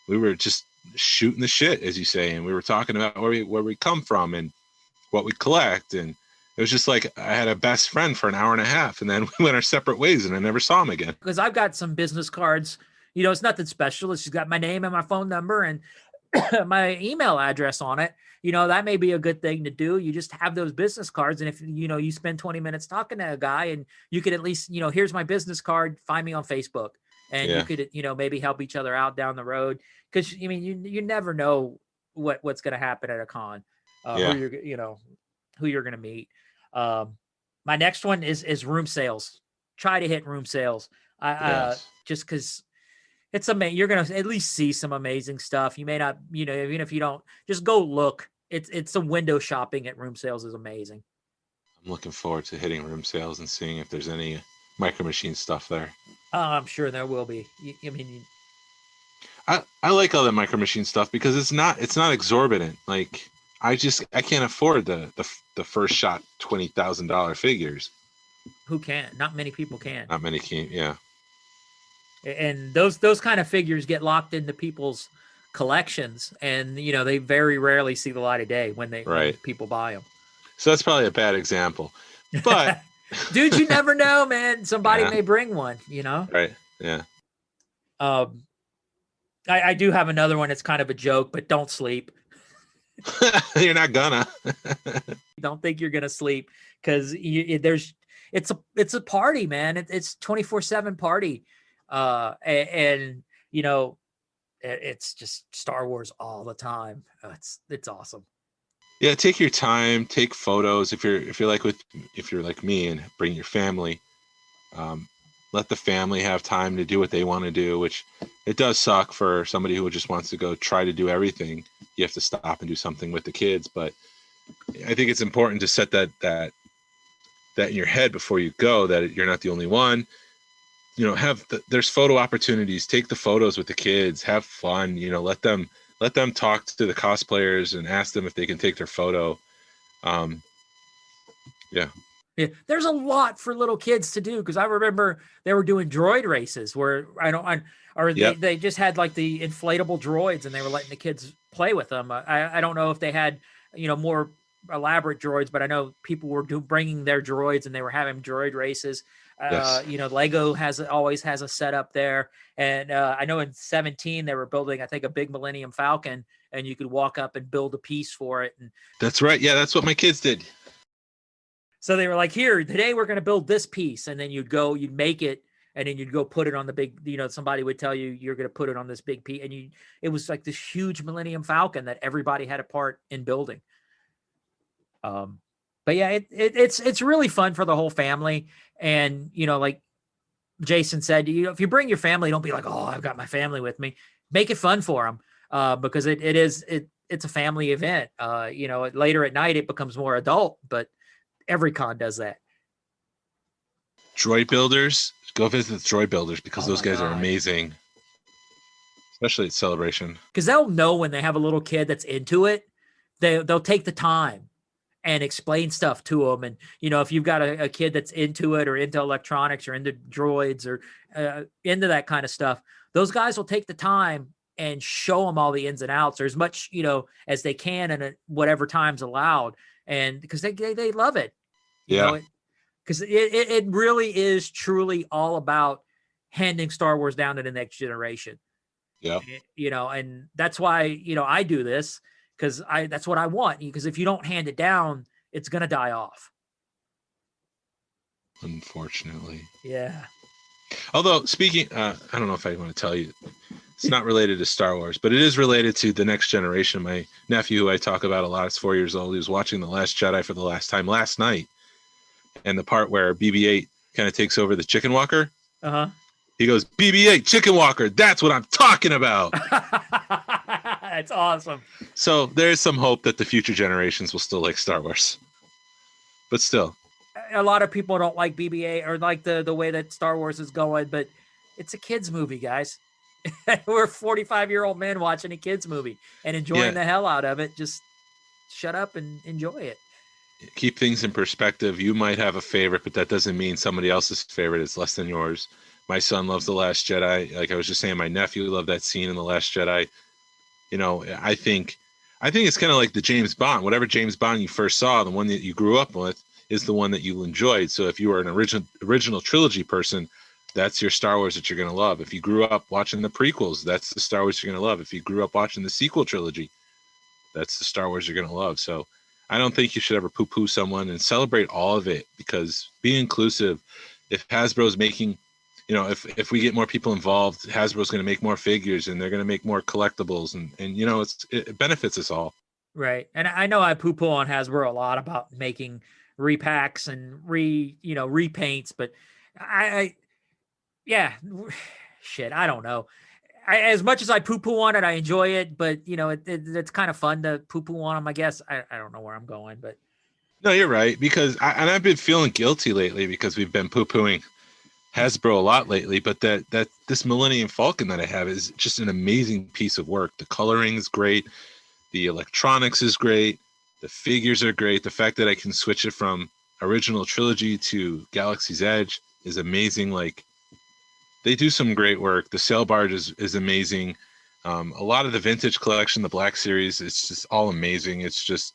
Speaker 5: we were just shooting the shit, as you say. And we were talking about where we come from and what we collect. And it was just like I had a best friend for an hour and a half. And then we went our separate ways, and I never saw him again.
Speaker 4: Because I've got some business cards. It's nothing special. It's just got my name and my phone number and my email address on it. That may be a good thing to do. You just have those business cards. And if, you spend 20 minutes talking to a guy, and you could at least, here's my business card, find me on Facebook, and you could, maybe help each other out down the road. Cause you never know what's going to happen at a con, who you're going to meet. My next one is room sales. Try to hit room sales.
Speaker 5: Yes.
Speaker 4: Just because it's amazing. You're gonna at least see some amazing stuff. You may not, even if you don't, just go look. It's the window shopping at room sales is amazing.
Speaker 5: I'm looking forward to hitting room sales and seeing if there's any Micro Machine stuff there.
Speaker 4: I'm sure there will be.
Speaker 5: I like all that Micro Machine stuff because it's not exorbitant. Like I can't afford the first shot $20,000 figures.
Speaker 4: Who can? Not many people can.
Speaker 5: Not many can. Yeah.
Speaker 4: And those kind of figures get locked into people's collections, and they very rarely see the light of day when people buy them.
Speaker 5: So that's probably a bad example, but
Speaker 4: dude, you never know, man. Somebody may bring one.
Speaker 5: Right? Yeah.
Speaker 4: I do have another one. It's kind of a joke, but don't sleep.
Speaker 5: You're not gonna.
Speaker 4: Don't think you're gonna sleep because it's a party, man. It's 24/7 party. And it's just Star Wars all the time. It's awesome.
Speaker 5: Yeah, take your time, take photos. If you're like me and bring your family, let the family have time to do what they want to do, which it does suck for somebody who just wants to go try to do everything. You have to stop and do something with the kids, but I think it's important to set that in your head before you go, that you're not the only one. There's photo opportunities. Take the photos with the kids. Have fun. Let them talk to the cosplayers and ask them if they can take their photo. Yeah.
Speaker 4: Yeah, there's a lot for little kids to do because I remember they were doing droid races where they just had like the inflatable droids and they were letting the kids play with them. I don't know if they had more elaborate droids, but I know people were bringing their droids and they were having droid races.
Speaker 5: Yes.
Speaker 4: Lego always has a setup there, and I know in 17 they were building, I think, a big Millennium Falcon, and you could walk up and build a piece for it. And
Speaker 5: that's right. Yeah, that's what my kids did.
Speaker 4: So they were like, here, today we're going to build this piece. And then you'd make it, and then you'd go put it on the big, somebody would tell you, you're going to put it on this big piece. And it was like this huge Millennium Falcon that everybody had a part in building. But yeah, it's really fun for the whole family. And, like Jason said, if you bring your family, don't be like, oh, I've got my family with me. Make it fun for them. Because it's a family event. Later at night, it becomes more adult, but every con does that.
Speaker 5: Droid builders, go visit the droid builders because those guys are amazing, especially at Celebration.
Speaker 4: Because they'll know when they have a little kid that's into it, they'll take the time and explain stuff to them. And if you've got a kid that's into it or into electronics or into droids or into that kind of stuff, those guys will take the time and show them all the ins and outs, or as much as they can, and whatever time's allowed. And because they love it, because it really is truly all about handing Star Wars down to the next generation.
Speaker 5: Yeah.
Speaker 4: And that's why, I do this because that's what I want. Because if you don't hand it down, it's going to die off.
Speaker 5: Unfortunately.
Speaker 4: Yeah.
Speaker 5: Although speaking, I don't know if I want to tell you, it's not related to Star Wars, but it is related to the next generation. My nephew, who I talk about a lot, is 4 years old. He was watching The Last Jedi for the last time last night. And the part where BB-8 kind of takes over the chicken walker.
Speaker 4: Uh-huh.
Speaker 5: He goes, BB-8 chicken walker. That's what I'm talking about.
Speaker 4: That's awesome.
Speaker 5: So there's some hope that the future generations will still like Star Wars. But still.
Speaker 4: A lot of people don't like BB-8 or like the way that Star Wars is going, but it's a kid's movie, guys. We're 45-year-old men watching a kid's movie and enjoying the hell out of it. Just shut up and enjoy it.
Speaker 5: Keep things in perspective. You might have a favorite, but that doesn't mean somebody else's favorite is less than yours. My son loves The Last Jedi. Like I was just saying, my nephew loved that scene in The Last Jedi. I think it's kind of like the James Bond. Whatever James Bond you first saw, the one that you grew up with is the one that you enjoyed. So if you were an original trilogy person, that's your Star Wars that you're going to love. If you grew up watching the prequels, that's the Star Wars you're going to love. If you grew up watching the sequel trilogy, that's the Star Wars you're going to love. So I don't think you should ever poo-poo someone, and celebrate all of it, because be inclusive. If Hasbro's making, if we get more people involved, Hasbro's going to make more figures and they're going to make more collectibles, and it benefits us all.
Speaker 4: Right. And I know I poo-poo on Hasbro a lot about making repacks and repaints, but yeah, shit, I don't know. As much as I poo-poo on it, I enjoy it, but it's kind of fun to poo-poo on them, I guess. I don't know where I'm going, but
Speaker 5: No, you're right, because I've been feeling guilty lately because we've been poo-pooing Hasbro a lot lately, but that this Millennium Falcon that I have is just an amazing piece of work. The coloring is great, the electronics is great, the figures are great. The fact that I can switch it from original trilogy to Galaxy's Edge is amazing. Like, they do some great work. The sail barge is amazing. A lot of the vintage collection, the Black Series, it's just all amazing. It's just,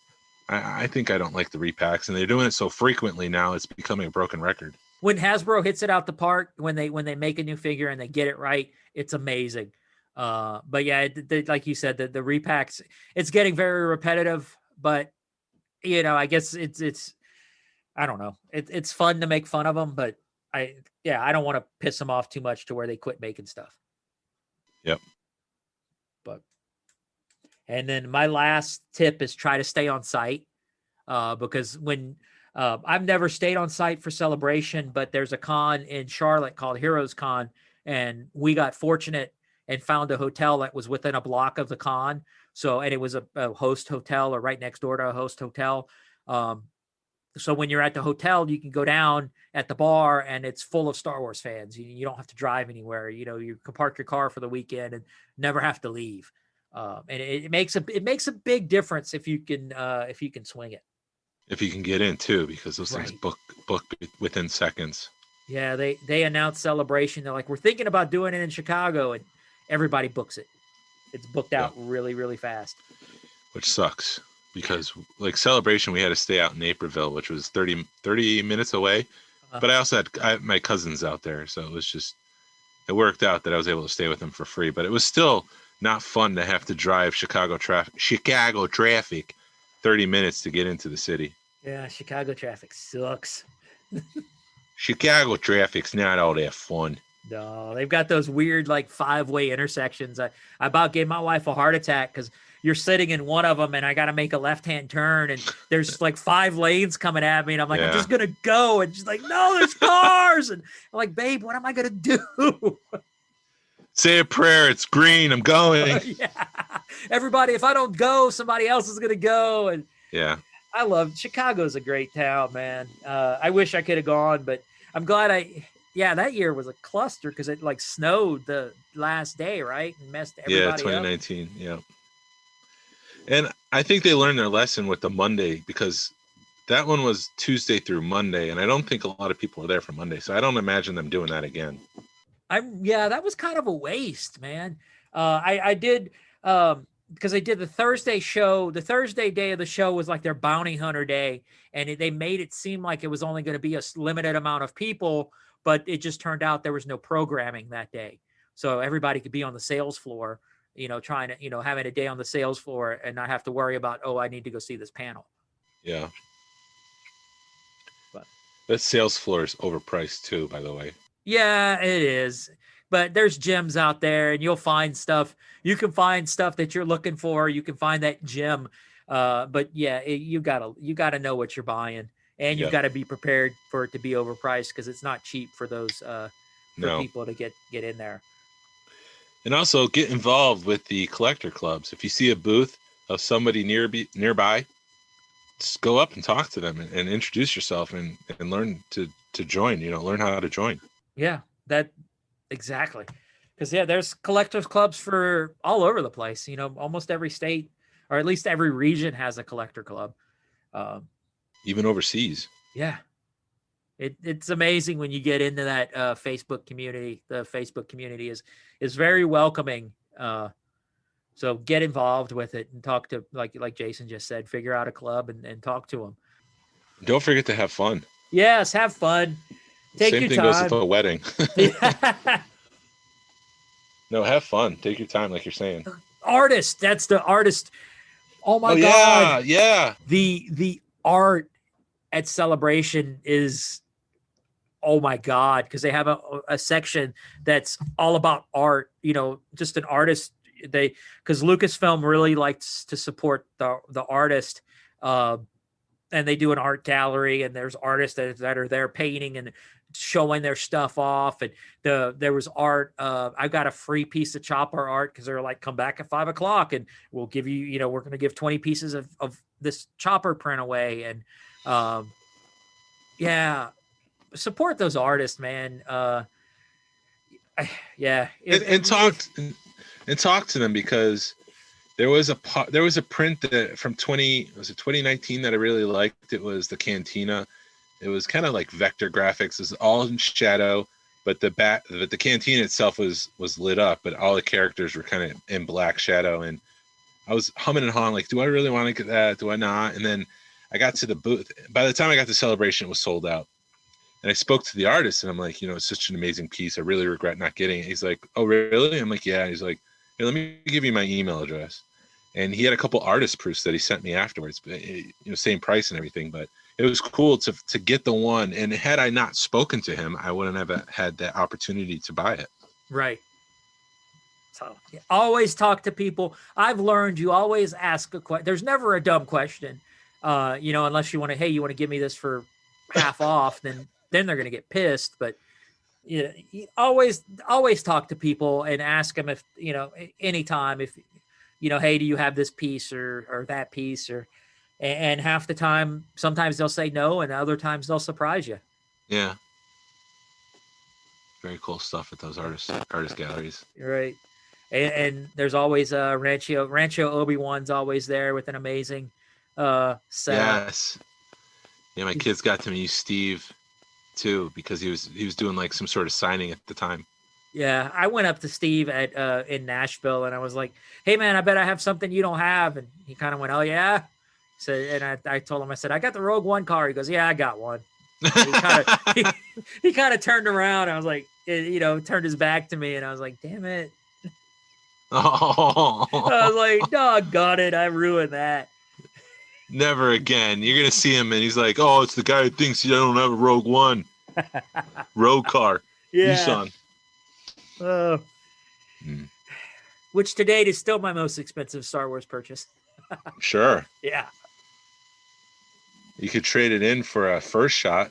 Speaker 5: I think I don't like the repacks, and they're doing it so frequently now. It's becoming a broken record.
Speaker 4: When Hasbro hits it out the park, when they make a new figure and they get it right, it's amazing. But yeah, like you said, the repacks, it's getting very repetitive. But I guess it's I don't know. It's fun to make fun of them, but I don't want to piss them off too much to where they quit making stuff.
Speaker 5: Yep.
Speaker 4: And then my last tip is try to stay on site, because when I've never stayed on site for Celebration, but there's a con in Charlotte called Heroes Con, and we got fortunate and found a hotel that was within a block of the con. And it was a host hotel, or right next door to a host hotel. So when you're at the hotel, you can go down at the bar and it's full of Star Wars fans. You don't have to drive anywhere. You can park your car for the weekend and never have to leave. And it makes a big difference if you can swing it.
Speaker 5: If you can get in too, because those things book within seconds.
Speaker 4: Yeah, they announced Celebration. They're like, we're thinking about doing it in Chicago, and everybody books it. It's booked out really, really fast.
Speaker 5: Which sucks, because like Celebration, we had to stay out in Naperville, which was 30 minutes away. But I also had my cousins out there, so it worked out that I was able to stay with them for free. But it was still not fun to have to drive Chicago traffic 30 minutes to get into the city.
Speaker 4: Yeah, Chicago traffic sucks.
Speaker 5: Chicago traffic's not all that fun.
Speaker 4: No, they've got those weird like 5-way intersections. I about gave my wife a heart attack because you're sitting in one of them and I got to make a left-hand turn and there's like 5 lanes coming at me and I'm like, I'm just going to go. And she's like, no, there's cars. And I'm like, babe, what am I going to do?
Speaker 5: Say a prayer. It's green. I'm going.
Speaker 4: Yeah. Everybody, if I don't go, somebody else is going to go. And
Speaker 5: yeah,
Speaker 4: I love Chicago's a great town, man. I wish I could have gone, but I'm glad that year was a cluster because it like snowed the last day, right? And messed everybody up.
Speaker 5: 2019. Yeah. And I think they learned their lesson with the Monday, because that one was Tuesday through Monday. And I don't think a lot of people were there for Monday. So I don't imagine them doing that again.
Speaker 4: That was kind of a waste, man. I did, because they did the Thursday show. The Thursday day of the show was like their bounty hunter day. And they made it seem like it was only going to be a limited amount of people, but it just turned out there was no programming that day. So everybody could be on the sales floor, trying to, having a day on the sales floor and not have to worry about, I need to go see this panel.
Speaker 5: Yeah.
Speaker 4: But
Speaker 5: that sales floor is overpriced too, by the way.
Speaker 4: Yeah, it is. But there's gems out there and you'll find stuff. You can find stuff that you're looking for. You can find that gem. But yeah, you gotta know what you're buying, and you've got to be prepared for it to be overpriced because it's not cheap for those people to get in there.
Speaker 5: And also get involved with the collector clubs. If you see a booth of somebody nearby, just go up and talk to them and introduce yourself and learn to join. Learn how to join.
Speaker 4: Yeah, that exactly. Because there's collectors clubs for all over the place. Almost every state, or at least every region, has a collector club.
Speaker 5: Even overseas.
Speaker 4: Yeah, it's amazing when you get into that Facebook community. The Facebook community is very welcoming. So get involved with it and talk to, like Jason just said, figure out a club and talk to them.
Speaker 5: Don't forget to have fun.
Speaker 4: Yes, have fun. Take
Speaker 5: Same
Speaker 4: your
Speaker 5: thing
Speaker 4: time.
Speaker 5: goes with a wedding. No, have fun. Take your time, like you're saying.
Speaker 4: Artist. That's the artist. Oh my God.
Speaker 5: Yeah.
Speaker 4: The art at Celebration is, oh my God, because they have a section that's all about art. Just an artist. Because Lucasfilm really likes to support the artist. and they do an art gallery, and there's artists that are there painting and showing their stuff off. And there was art. I got a free piece of chopper art because they're like, come back at 5 o'clock and we'll give you, we're going to give 20 pieces of this chopper print away. And yeah, support those artists, man. Yeah.
Speaker 5: And talk to them, because there was a print that from 2019 that I really liked. It was the Cantina. It was kind of like vector graphics. It was all in shadow, but the Cantina itself was lit up, but all the characters were kind of in black shadow. And I was humming and hawing, like, do I really want to get that? Do I not? And then I got to the booth. By the time I got to Celebration, it was sold out. And I spoke to the artist, and I'm like, it's such an amazing piece. I really regret not getting it. He's like, oh, really? I'm like, yeah. He's like, here, let me give you my email address. And he had a couple artist proofs that he sent me afterwards, but same price and everything. But it was cool to get the one. And had I not spoken to him, I wouldn't have had that opportunity to buy it.
Speaker 4: Right. So always talk to people. I've learned you always ask a question. There's never a dumb question, unless you want to, hey, you want to give me this for half off, then they're going to get pissed. But you always talk to people and ask them if, anytime, if, hey, do you have this piece or that piece? And half the time, sometimes they'll say no, and other times they'll surprise you.
Speaker 5: Yeah. Very cool stuff at those artist galleries.
Speaker 4: Right. And there's always Rancho Obi-Wan's always there with an amazing setup.
Speaker 5: Yes. Yeah, my kids got to meet Steve too, because he was doing like some sort of signing at the time.
Speaker 4: Yeah, I went up to Steve in Nashville, and I was like, hey man, I bet I have something you don't have. And he kind of went, oh yeah. So, and I told him, I said, I got the Rogue One car. He goes, yeah, I got one. He kind of turned around. I was like, turned his back to me, and I was like, damn it.
Speaker 5: Oh.
Speaker 4: I was like, doggone it, I ruined that.
Speaker 5: Never again. You're gonna see him, and he's like, "Oh, it's the guy who thinks you don't have a Rogue One, Rogue car,
Speaker 4: yeah."
Speaker 5: Nissan."
Speaker 4: Which to date is still my most expensive Star Wars purchase.
Speaker 5: Sure.
Speaker 4: Yeah.
Speaker 5: You could trade it in for a first shot.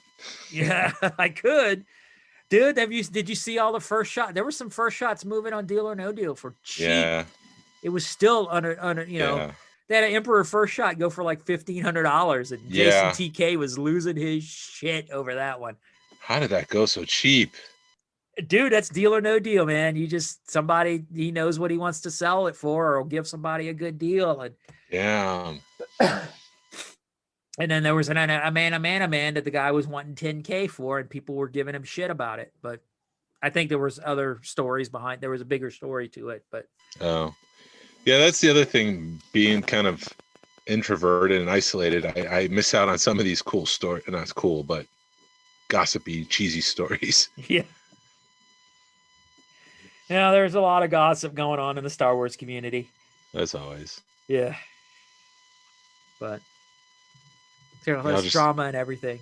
Speaker 4: Yeah, I could. Dude, did you see all the first shot? There were some first shots moving on Deal or No Deal for cheap.
Speaker 5: Yeah.
Speaker 4: It was still under
Speaker 5: Yeah.
Speaker 4: They had an Emperor first shot go for like $1,500, and Jason TK was losing his shit over that one.
Speaker 5: How did that go so cheap?
Speaker 4: Dude, that's Deal or No Deal, man. Somebody, he knows what he wants to sell it for, or give somebody a good deal. And
Speaker 5: yeah.
Speaker 4: And then there was a man that the guy was wanting $10K for, and people were giving him shit about it. But I think there was other stories behind. There was a bigger story to it. But
Speaker 5: yeah, that's the other thing. Being kind of introverted and isolated, I miss out on some of these cool stories. Not cool, but gossipy, cheesy stories.
Speaker 4: Yeah. Yeah, there's a lot of gossip going on in the Star Wars community.
Speaker 5: As always.
Speaker 4: Yeah. But there's drama and everything.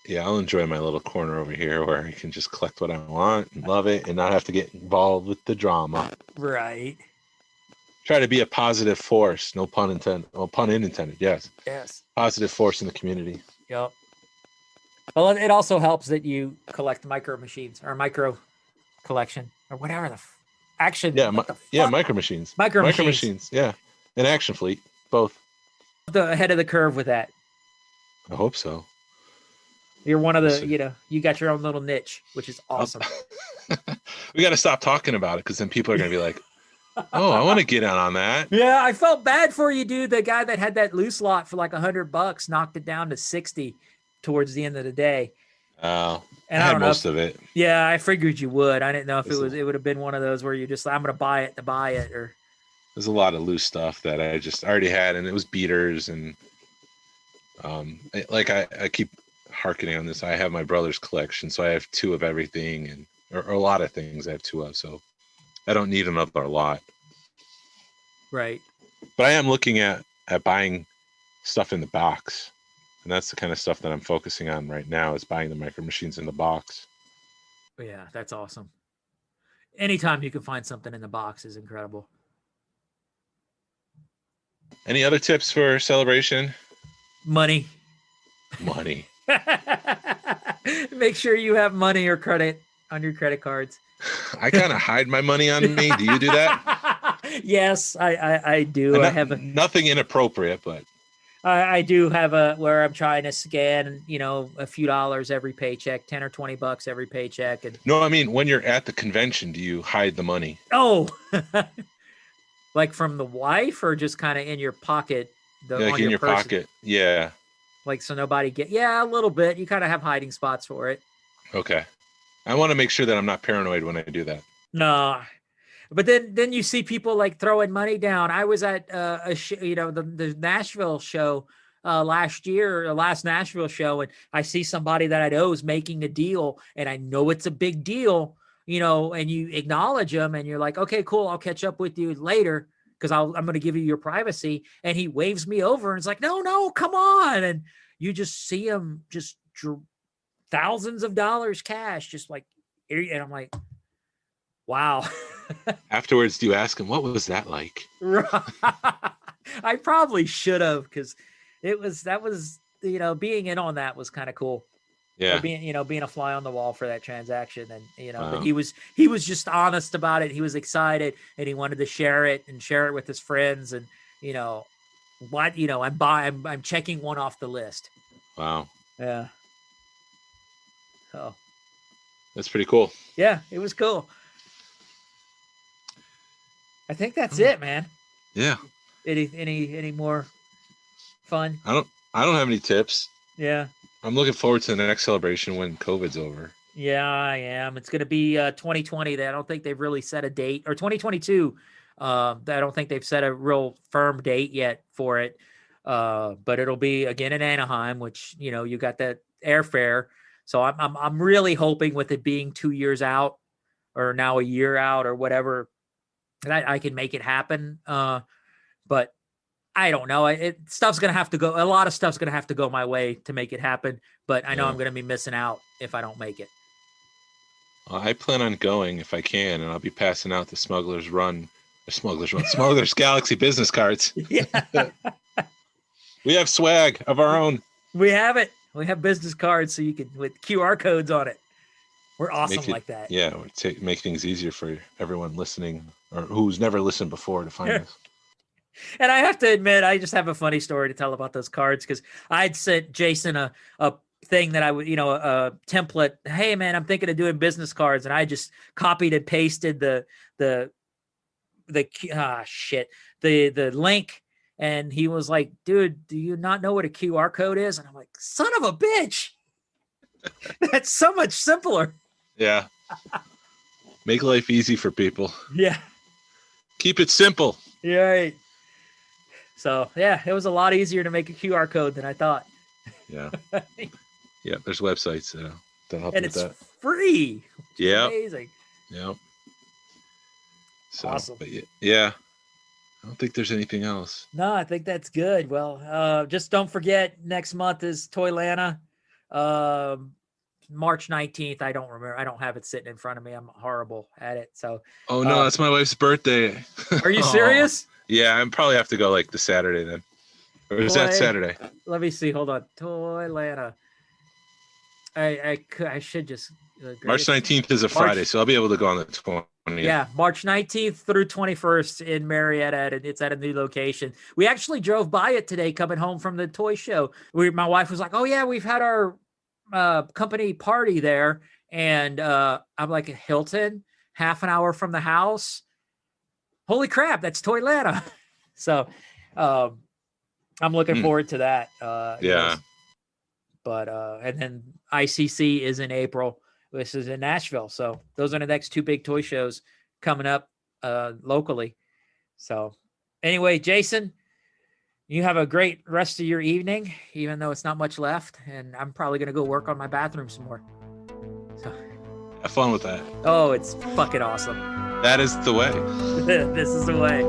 Speaker 5: Yeah, I'll enjoy my little corner over here where I can just collect what I want and love it and not have to get involved with the drama.
Speaker 4: Right.
Speaker 5: Try to be a positive force. No pun intended. Well, pun intended. Yes.
Speaker 4: Yes.
Speaker 5: Positive force in the community.
Speaker 4: Yep. Well, it also helps that you collect micro machines or micro collection or whatever the action.
Speaker 5: Yeah. Micro machines.
Speaker 4: Micro machines.
Speaker 5: Yeah. An action fleet. Both.
Speaker 4: The ahead of the curve with that.
Speaker 5: I hope so.
Speaker 4: You're one of the, you got your own little niche, which is awesome.
Speaker 5: We got to stop talking about it, because then people are going to be like, oh, I want to get in on that.
Speaker 4: Yeah, I felt bad for you, dude. The guy that had that loose lot for like $100 knocked it down to 60 towards the end of the day.
Speaker 5: Oh,
Speaker 4: and
Speaker 5: I had most of it.
Speaker 4: Yeah, I figured you would. I didn't know if it would have been one of those where you just, I'm going to buy it to buy it, or.
Speaker 5: There's a lot of loose stuff that I just already had, and it was beaters, and I keep harkening on this. I have my brother's collection, so I have 2 of everything, and or a lot of things I have 2 of, so I don't need another lot.
Speaker 4: Right.
Speaker 5: But I am looking at buying stuff in the box, and that's the kind of stuff that I'm focusing on right now, is buying the micro machines in the box.
Speaker 4: Yeah, that's awesome. Anytime you can find something in the box is incredible.
Speaker 5: Any other tips for Celebration?
Speaker 4: Money.
Speaker 5: Money.
Speaker 4: Make sure you have money or credit on your credit cards.
Speaker 5: I kind of hide my money on me. Do you do that?
Speaker 4: Yes, I do. I have
Speaker 5: nothing inappropriate, but
Speaker 4: I do have where I'm trying to scan, a few dollars every paycheck, 10 or 20 bucks every paycheck. And
Speaker 5: no, I mean, when you're at the convention, do you hide the money?
Speaker 4: oh, like from the wife or just kind of in your pocket?
Speaker 5: Like in your pocket. Yeah.
Speaker 4: Like, so nobody a little bit. You kind of have hiding spots for it.
Speaker 5: Okay. I want to make sure that I'm not paranoid when I do that.
Speaker 4: No. But then you see people like throwing money down. I was at the Nashville show last Nashville show, and I see somebody that I know is making a deal, and I know it's a big deal, and you acknowledge them, and you're like, okay, cool, I'll catch up with you later because I'm going to give you your privacy. And he waves me over and it's like, no, come on. And you just see him just thousands of dollars cash, just like, and I'm like, wow.
Speaker 5: Afterwards, do you ask him, what was that like?
Speaker 4: I probably should have, because that was being in on that was kind of cool.
Speaker 5: Yeah.
Speaker 4: Or being a fly on the wall for that transaction. And,
Speaker 5: wow.
Speaker 4: But he was just honest about it. He was excited and he wanted to share it with his friends. And, I'm checking one off the list.
Speaker 5: Wow.
Speaker 4: Yeah. So.
Speaker 5: That's pretty cool.
Speaker 4: Yeah, it was cool. I think that's it, man.
Speaker 5: Yeah.
Speaker 4: Any more fun?
Speaker 5: I don't have any tips.
Speaker 4: Yeah.
Speaker 5: I'm looking forward to the next celebration when COVID's over.
Speaker 4: Yeah, I am. It's going to be 2020. I don't think they've really set a date, or 2022. I don't think they've set a real firm date yet for it. But it'll be again in Anaheim, which you got that airfare. So I'm really hoping with it being 2 years out, or now a year out, or whatever, that I can make it happen. But I don't know. Stuff's going to have to go. A lot of stuff's going to have to go my way to make it happen. But I know I'm going to be missing out if I don't make it.
Speaker 5: I plan on going if I can, and I'll be passing out the Smuggler's Galaxy business cards.
Speaker 4: Yeah.
Speaker 5: We have swag of our own.
Speaker 4: We have it. We have business cards so you can with QR codes on it. We're awesome like that.
Speaker 5: Yeah, make things easier for everyone listening or who's never listened before to find us.
Speaker 4: And I have to admit, I just have a funny story to tell about those cards, because I'd sent Jason a thing that I would, a template. Hey, man, I'm thinking of doing business cards, and I just copied and pasted the link, and he was like, "Dude, do you not know what a QR code is?" And I'm like, "Son of a bitch, that's so much simpler."
Speaker 5: Yeah, make life easy for people.
Speaker 4: Yeah,
Speaker 5: keep it simple.
Speaker 4: Yeah, right. So, yeah, it was a lot easier to make a QR code than I thought.
Speaker 5: Yeah. Yeah, there's websites that help you with that.
Speaker 4: And it's free.
Speaker 5: Yeah.
Speaker 4: Amazing.
Speaker 5: Yeah. So,
Speaker 4: awesome.
Speaker 5: But yeah, I don't think there's anything else.
Speaker 4: No, I think that's good. Well, just don't forget, next month is Toylanta. March 19th. I don't remember. I don't have it sitting in front of me. I'm horrible at it. So.
Speaker 5: Oh, no, that's my wife's birthday.
Speaker 4: Are you serious?
Speaker 5: Yeah, I probably have to go like the Saturday then. Or is that Saturday?
Speaker 4: Let me see. Hold on. Toylanta. I should just.
Speaker 5: March 19th is a Friday, so I'll be able to go on the 20th.
Speaker 4: Yeah, March 19th through 21st in Marietta. It's at a new location. We actually drove by it today coming home from the toy show. My wife was like, "Oh, yeah, we've had our company party there." And I'm like, Hilton, half an hour from the house. Holy crap, that's Toylanta. So I'm looking forward to that.
Speaker 5: Yeah.
Speaker 4: But and then ICC is in April. This is in Nashville. So those are the next two big toy shows coming up locally. So anyway, Jason, you have a great rest of your evening, even though it's not much left. And I'm probably going to go work on my bathroom some more. So
Speaker 5: have fun with that.
Speaker 4: Oh, it's fucking awesome.
Speaker 5: That is the way.
Speaker 4: This is the way.